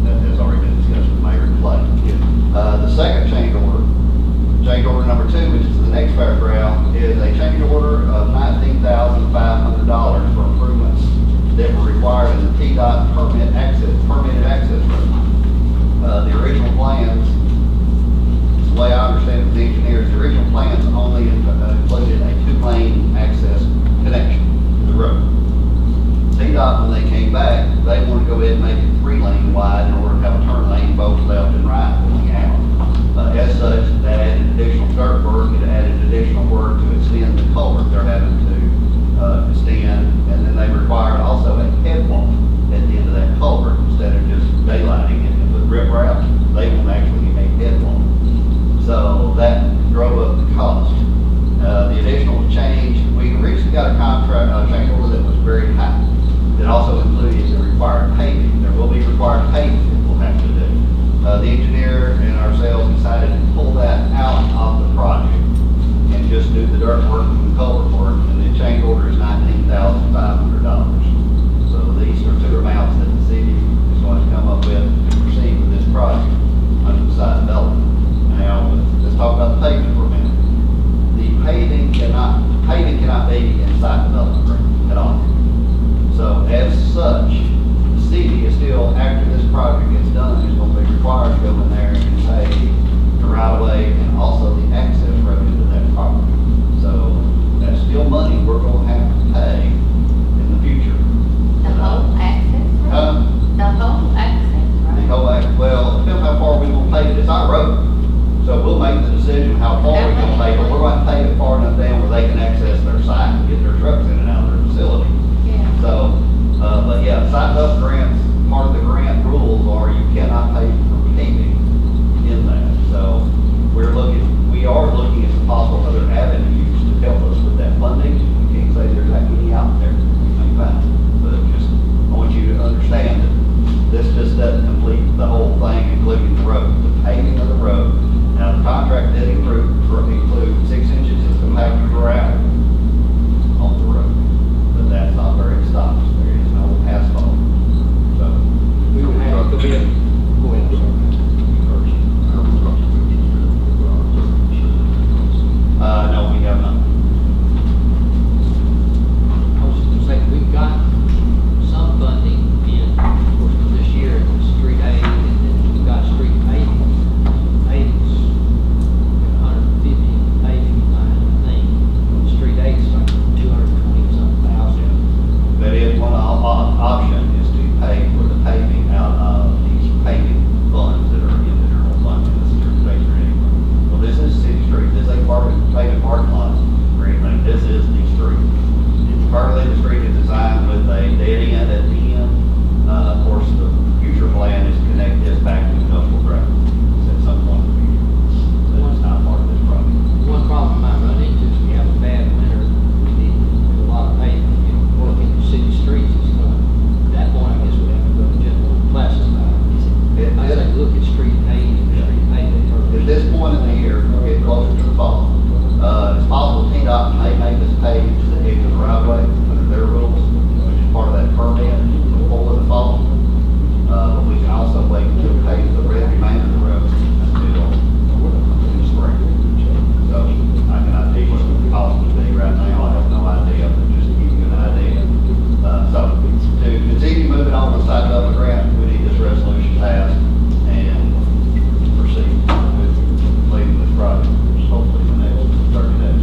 S6: that has already been discussed with Mayor and Clay. The second change order number two, which is the next paragraph, is a change order of $19,500 for improvements that were required in the TDOT permitted access road. The original plans, the way I understand it from the engineers, the original plans only included a 2-lane access connection to the road. TDOT, when they came back, they wanted to go ahead and make it 3-lane wide in order to have a turn lane both left and right going out. As such, that added additional dirt work, it added additional work to extend the culvert they're having to extend, and then they required also a headwalk at the end of that culvert instead of just daylighting it and put riprap. They want actually a headwalk. So that drove up the cost. The additional change, we originally got a change order that was very high. It also included the required paving. There will be required paving that we'll have to do. The engineer and ourselves decided to pull that out of the project and just do the dirt work and the culvert work, and the change order is $19,500. So these are two amounts that the city is going to come up with to proceed with this project under the site development. Now, let's talk about the pavement for a minute. The paving cannot be in site development agreement at all. So as such, the city is still, after this project gets done, is going to be required to go in there and pay the right of way and also the access road into that property. So that's still money we're going to have to pay in the future.
S4: The whole access road? The whole access
S6: The
S4: road?
S6: whole well, it depends how far we will pay it. It's our road. So we'll make the decision how far we're going to pay it, but we're going to pay it far enough down where they can access their site and get their trucks in and out of their facility.
S4: Yeah.
S6: So, but yeah, site development grants, part of the grant rules are you cannot pay for paving in that. So we are looking at some possible other avenues to help us with that funding. We can't say there's that many out there we may find, but just, I want you to understand that this just doesn't complete the whole thing, including the road, the paving of the road. Now, the contract did include 6 inches of compacted gravel on the road, but that's not where it stops. There is no asphalt. So, point in the year, we're getting closer to the fall. It's possible TDOT may make us pay to the edge of the right of way under their rules, which is part of that permit before the fall. But we can also wait until it pays the remainder of the road until in the spring. So I cannot tell you what the cost would be right now. I have no idea, but just to give you an idea. So to continue moving on with the site development grant, we need this resolution passed and proceed with completing this project, hopefully in the next 30 days.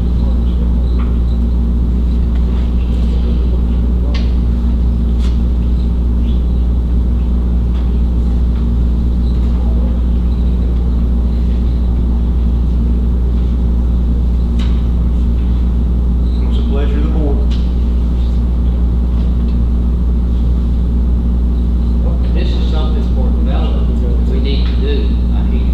S2: What's the pleasure of the board?
S3: This is something for development that we need to do.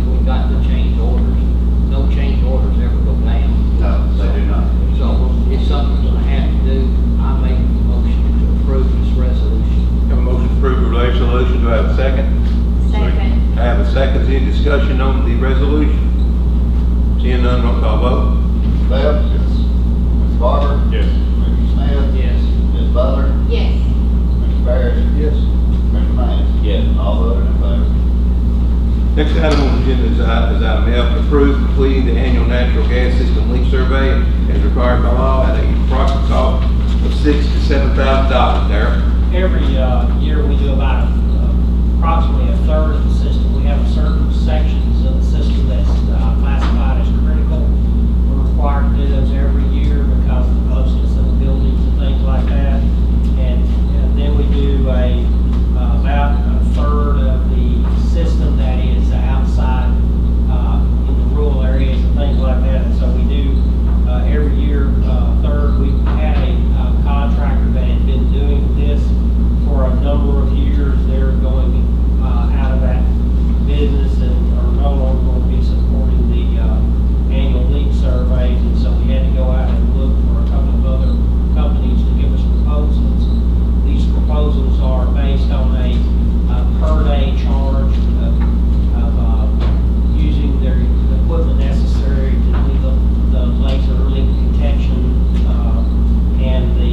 S3: We've got the change orders. No change orders ever go down.
S6: No, they do not.
S3: So it's something we're gonna have to do. I make a motion to approve this resolution.
S2: Have a motion to approve the resolution, do I have a second?
S4: Second.
S2: I have a second, any discussion on the resolution? Seeing none, roll call vote.
S6: Bell? Yes. Mr. Barber?
S7: Yes.
S6: Mr. Smith?
S3: Yes.
S6: Ms. Butler?
S4: Yes.
S6: Mr. Parrish?
S9: Yes.
S6: Mr. Mays?
S8: Yes.
S6: All voted in favor.
S2: Next item on the agenda is item F, approve completing the annual natural gas system leak survey as required by law at a approximate cost of $6,000 to $7,000. Darrell?
S5: Every year, we do about approximately a third of the system. We have certain sections of the system that's classified as critical. We're required to do those every year because of the closeness of the buildings and things like that. And then we do about a third of the system that is outside in the rural areas and things like that. And so we do every year, third. We had a contractor that had been doing this for a number of years. They're going out of that business and are no longer going to be supporting the annual leak surveys. And so we had to go out and look for a couple of other companies to give us proposals. These proposals are based on a per day charge of using their equipment necessary to do the laser leak detection, and the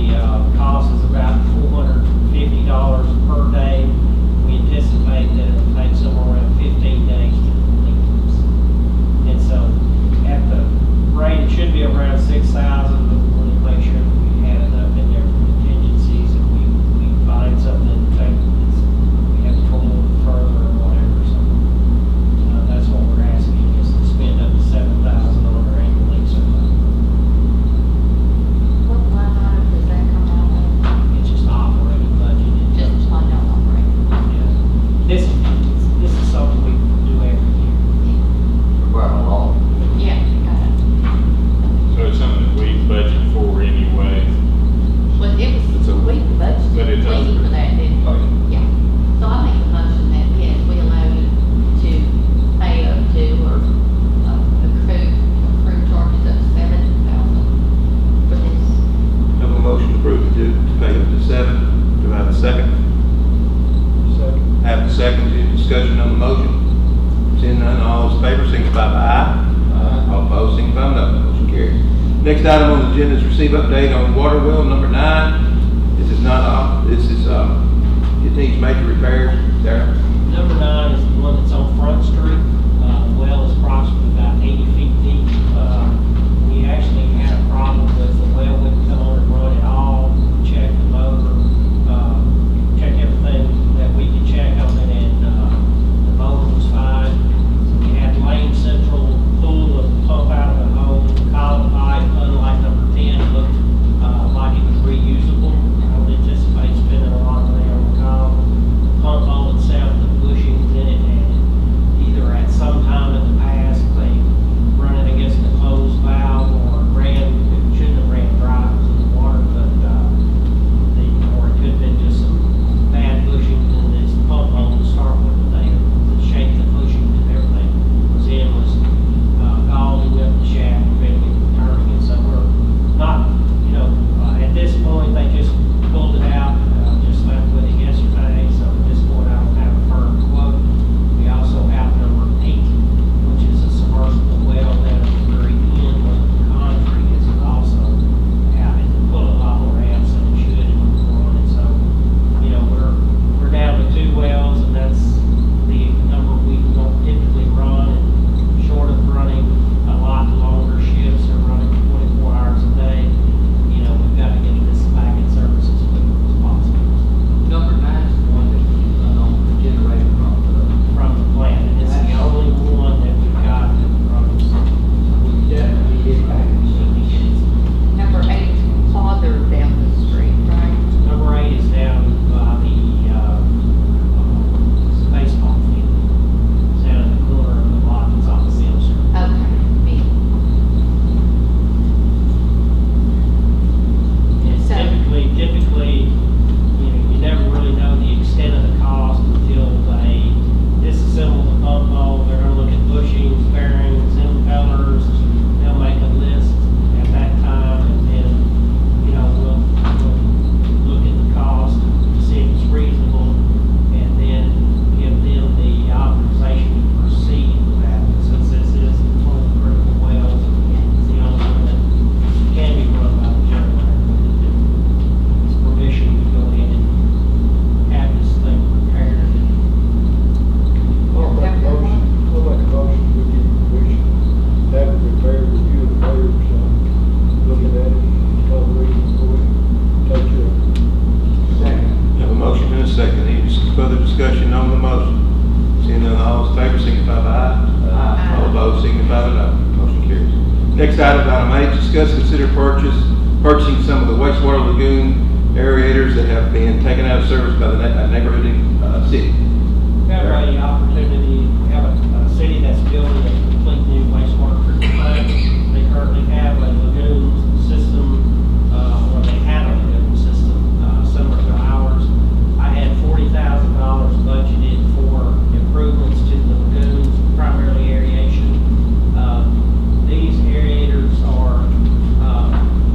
S5: cost is about $450 per day. We anticipate that it will take somewhere around 15 days to complete this. And so at the rate, it should be around 6,000, but we want to make sure that we had enough in there for contingencies if we find something that we have to go a little further or whatever. So that's what we're asking, is to spend up to $7,000 on our annual leak survey.
S4: What line item does that come out of?
S5: It's just operating budget.
S4: Just plain old operating.
S5: Yeah. This is something we do every year.
S6: Required by law.
S4: Yeah, got it.
S7: So it's something that we budget for anyway.
S4: Well, it was, we budgeted
S7: But it's
S4: completely for that, didn't we? Yeah. So I make a motion that, yes, we allow you to pay up to, or accrue charges up to $7,000 for this.
S2: Have a motion to approve to pay up to 7. Do I have a second?
S9: Second.
S2: Have a second, any discussion on the motion? Seeing none, all those in favor signify by aye. All opposed signify by no. Motion carries. Next item on the agenda is receive update on water well number 9. This is not, it needs major repairs. Darrell?
S5: Number 9 is the one that's on Front Street. The well is approximately about 80 feet deep. We actually had a problem with the well wouldn't come on and run at all. We checked the motor, checked everything that we could check on it, and the motor was fine. We had Lane Central pull the pump out of the hole, column pipe, unlike number 10, looked like it was reusable. I don't anticipate spending a lot of money on the column. The pump hole itself, the bushings in it, and either at
S2: Next item, item H, discuss, consider purchasing some of the wastewater lagoon aerators that have been taken out of service by the neighborhood city.
S5: We have a opportunity, we have a city that's building a complete new wastewater treatment plant. They currently have a lagoon system, or they had a lagoon system, similar to ours. I had $40,000 budgeted for improvements to the lagoons, primarily aeration. These aerators are,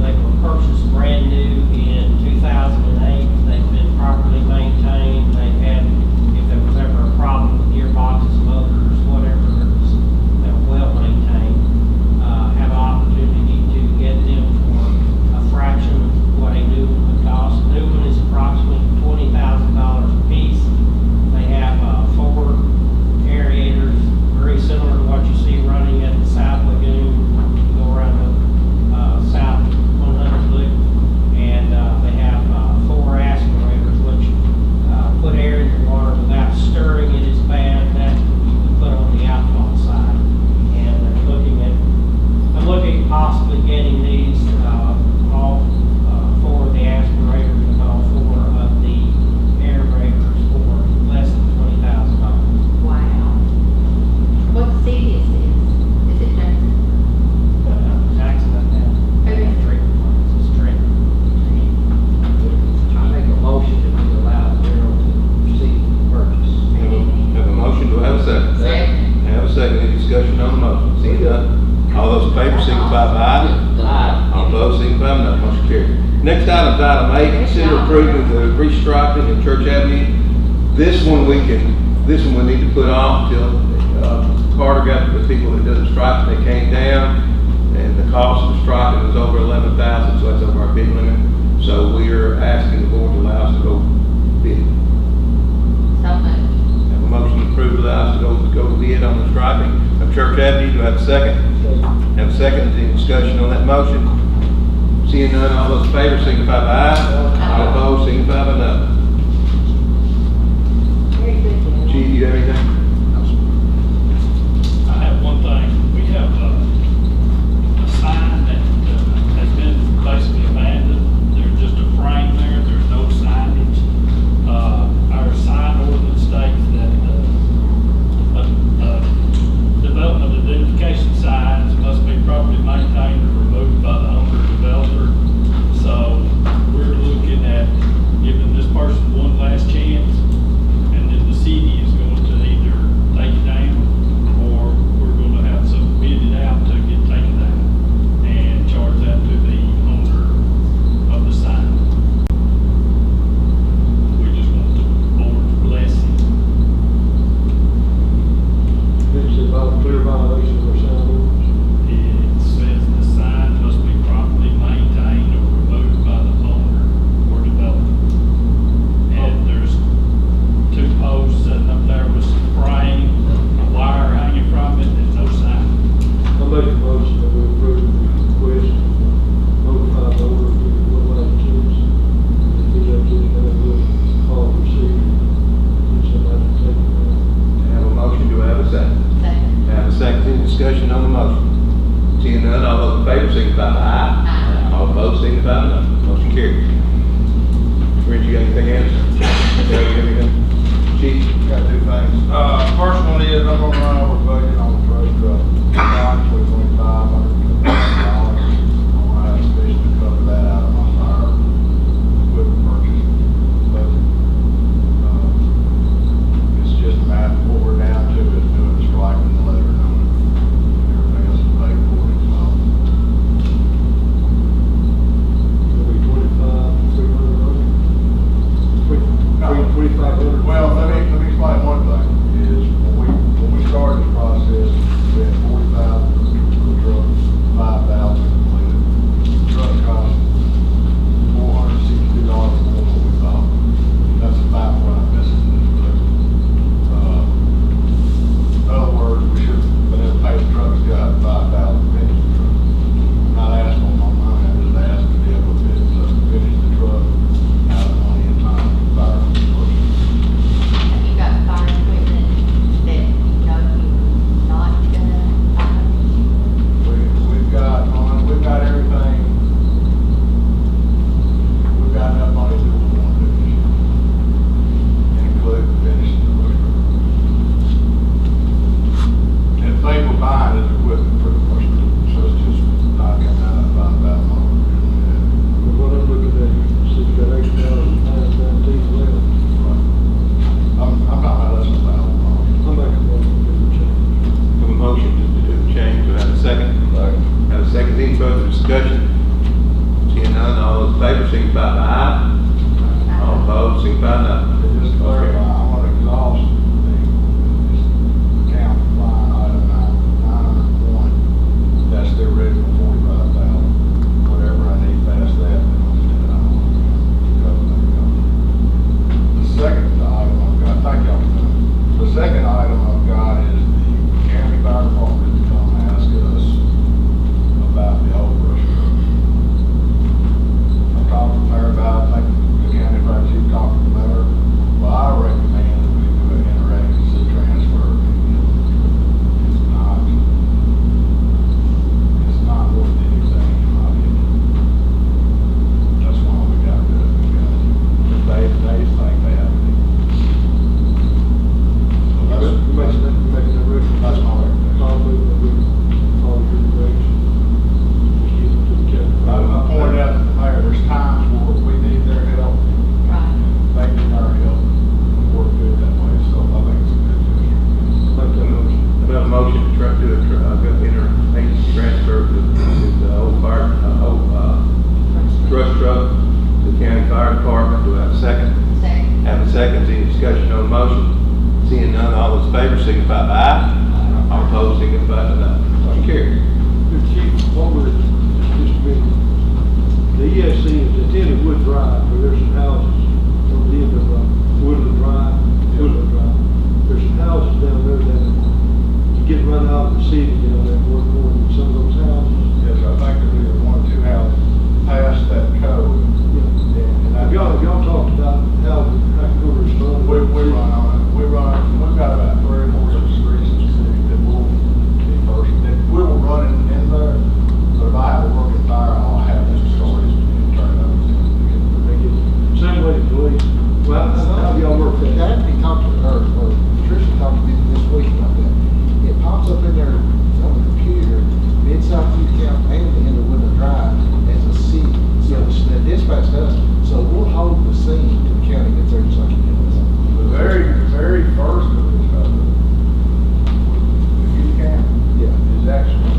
S5: they were purchased brand new in 2008. They've been properly maintained. They had, if there was ever a problem with gearboxes, motors, whatever, they were well maintained. Have an opportunity to get them for a fraction of what a new one would cost. A new one is approximately $20,000 a piece. They have 4 aerators, very similar to what you see running at the South Lagoon. You go around the South 100 Loop, and they have 4 aspirators, which put air in the water without stirring it is bad. That you would put on the outfall side. And I'm looking at possibly getting these, all 4 of the aspirators and all 4 of the aerators for less than $20,000.
S4: Wow. What city is this? Is it Jackson?
S5: Jackson, that treatment plants is treatment.
S3: I make a motion that we allow the borough to proceed with the purchase.
S2: Have a motion, do I have a second?
S4: Second.
S2: Have a second, any discussion on the motion? Seeing none, all those in favor signify by aye.
S3: Aye.
S2: All opposed signify by no, motion carried. Next item is item A, consider approving the restriping in Church Avenue. This one we need to put off until Carter got the people that does the striping, they came down, and the cost of the striping was over $11,000, so that's over our bid limit. So we are asking the board to allow us to go bid.
S4: So moved.
S2: Have a motion to approve, allow us to go bid on the striping of Church Avenue. Do I have a second? Have a second. Any discussion on that motion? Seeing none, all those in favor signify by aye. All opposed signify by no.
S4: Very good, Jim.
S2: Chief, you have anything?
S16: I have one thing. We have a sign that has been basically abandoned. There's just a frame there. There's no signage. Our sign ordinance states that development identification signs must be properly maintained or removed by the owner or developer. So we're looking at giving this person one last chance, and then the city is going to either take it down, or we're going to have some bid it out to get taken down and charge that to the owner of the sign. We just want the board's blessing.
S9: It's about clear violation of our sound ordinance.
S16: It says the sign must be properly maintained or removed by the owner or developer. And there's 2 posts sitting up there with some frame, a wire hanging from it, there's no sign.
S9: I make a motion that we approve the request to notify the owner of the one lane chance. If he does anything, we'll call the receiver. Get somebody to take it down.
S2: Have a motion, do I have a second?
S4: Second.
S2: Have a second, any discussion on the motion? Seeing none, all those in favor signify by aye.
S4: Aye.
S2: All opposed signify by no. Motion carried. Rich, you got anything else? Joe, you got anything? Chief?
S17: Got 2 things. First one is I'm gonna run over budget on the road truck. $2,500. I'm gonna have sufficient to cover that out of my fire equipment purchase budget. It's just a matter of what we're down to is doing the striping, the letter, and everything else is paid for it, so.
S9: It'll be 2,500.
S17: Well, let me explain one thing, is when we started the process, we had 40,000
S2: signify by aye. All opposed, signify by no. Motion carried.
S9: The chief, over just a minute, the ESC is at the end of Wood Drive, where there's some houses on the end of Woodland Drive. There's some houses down there that you get run out of the city down there, work more than some of those houses.
S17: Yes, I think there's either one or two houses past that code. And
S9: Have y'all talked about how to respond?
S17: We run on it. We've got about 3 or 4 different streets in the city that will be first. That we will run in there, but if I have a working fire, I'll have Mr. Stories and turn it over to him.
S9: Same way to police. Well, how do y'all work that?
S18: Anthony talked to her, or Tricia talked to me this week about that. It pops up in there on the computer, Mid-South County and the end of Woodland Drive as a city. So the dispatch does. So we'll hold the scene to the county that's there just like you did.
S17: The very first of this, if you can, is actually,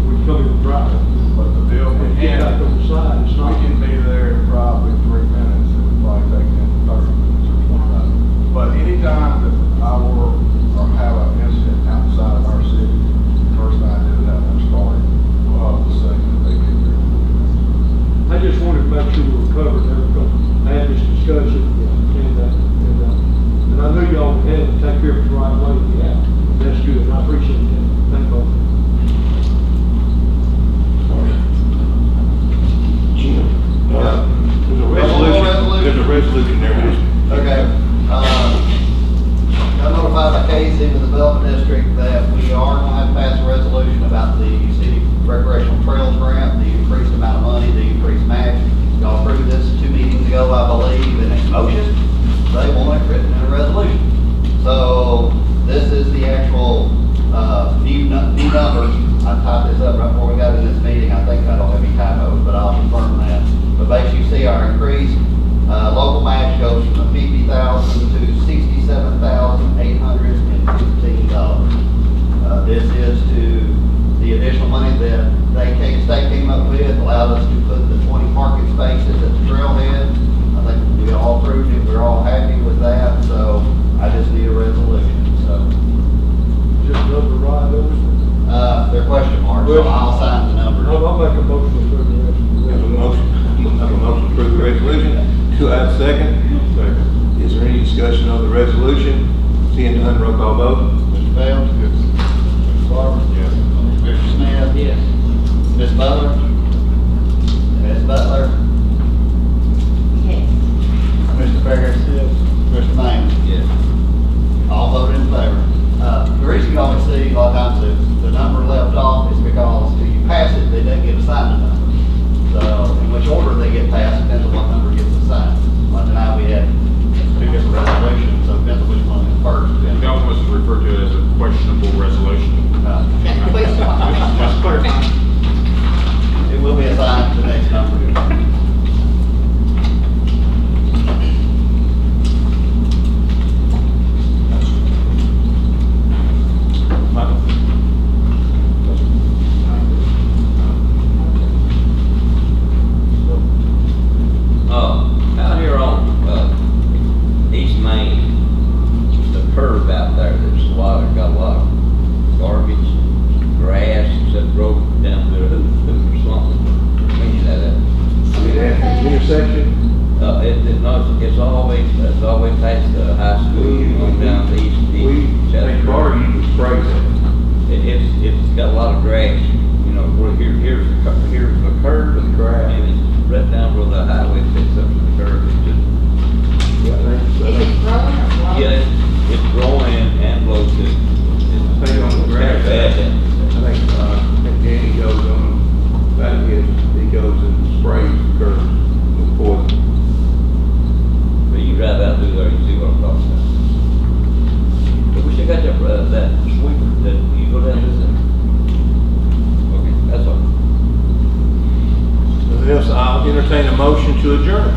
S9: We come in drive.
S17: but the bill, we
S9: Get
S17: can,
S9: out on the side, it's
S17: we
S9: not.
S17: can be there in probably 3 minutes, it would probably take 10, 30 minutes or 25. But anytime that I work or have an incident outside of our city, first thing I do is have them started, we'll hold the scene that they get there.
S9: I just wanted to make sure we were covered there, because I had this discussion, and I knew y'all had to take care of it the right way. Yeah. That's good, I appreciate that. Thank you.
S2: There's a resolution there.
S6: Okay, got notified by Casey with the Development District that we are going to have to pass a resolution about the city recreational trails grant, the increased amount of money, the increased match. Y'all approved this 2 meetings ago, I believe, in a motion. They want it written in a resolution. So this is the actual, new numbers. I typed this up right before we got in this meeting. I think I don't have any typos, but I'll confirm that. But basically, you see our increase. Local match goes from the $50,000 to $67,815. This is to the additional money that state came up with, allowed us to put the 20 parking spaces at the trailhead. I think we all approved it. We're all happy with that. So I just need a resolution. So
S9: Just number right over.
S6: they're question marks. So I'll sign the numbers.
S9: I'll make a motion to approve the
S2: Have a motion to approve the resolution. Do I have a second? Second. Is there any discussion on the resolution? Seeing none, roll call vote.
S6: Mr. Bell? Yes. Mr. Barber? Yes. Mr. Smith?
S3: Yes.
S6: Ms. Butler? Ms. Butler?
S4: Yes.
S6: Mr. Ferris? Yes. Mr. Mayor?
S8: Yes.
S6: All voted in favor. The reason you always see a lot of times the number left off is because if you pass it, they don't get assigned a number. So in which order they get passed depends on what number gets assigned. Like tonight we had 2 different resolutions, so it depends on which one is first.
S7: The government was referred to it as a questionable resolution.
S2: Just clarify.
S6: It will be assigned to the next number.
S2: Michael?
S8: Out here on, East Main, the curb out there, there's got a lot of garbage, grass, except road down there, who or something. Meaning that,
S2: Intersection?
S8: it's always past the high school, going down the east.
S2: Mr. Barber, you can spray that.
S8: It's got a lot of grass, you know, where here's the curb and the grass, and it's right down where the highway picks up to the curb. It's just,
S4: Is it growing or blowing?
S8: yeah, it's growing and low too.
S2: I think on the grass, I think Danny goes on, about he goes and sprays the curb with poison.
S8: But you drive out through there, you see what I'm talking about. But we still got that sweeper that you go down this thing. Okay, that's all.
S2: Nothing else, I'll entertain a motion to adjourn.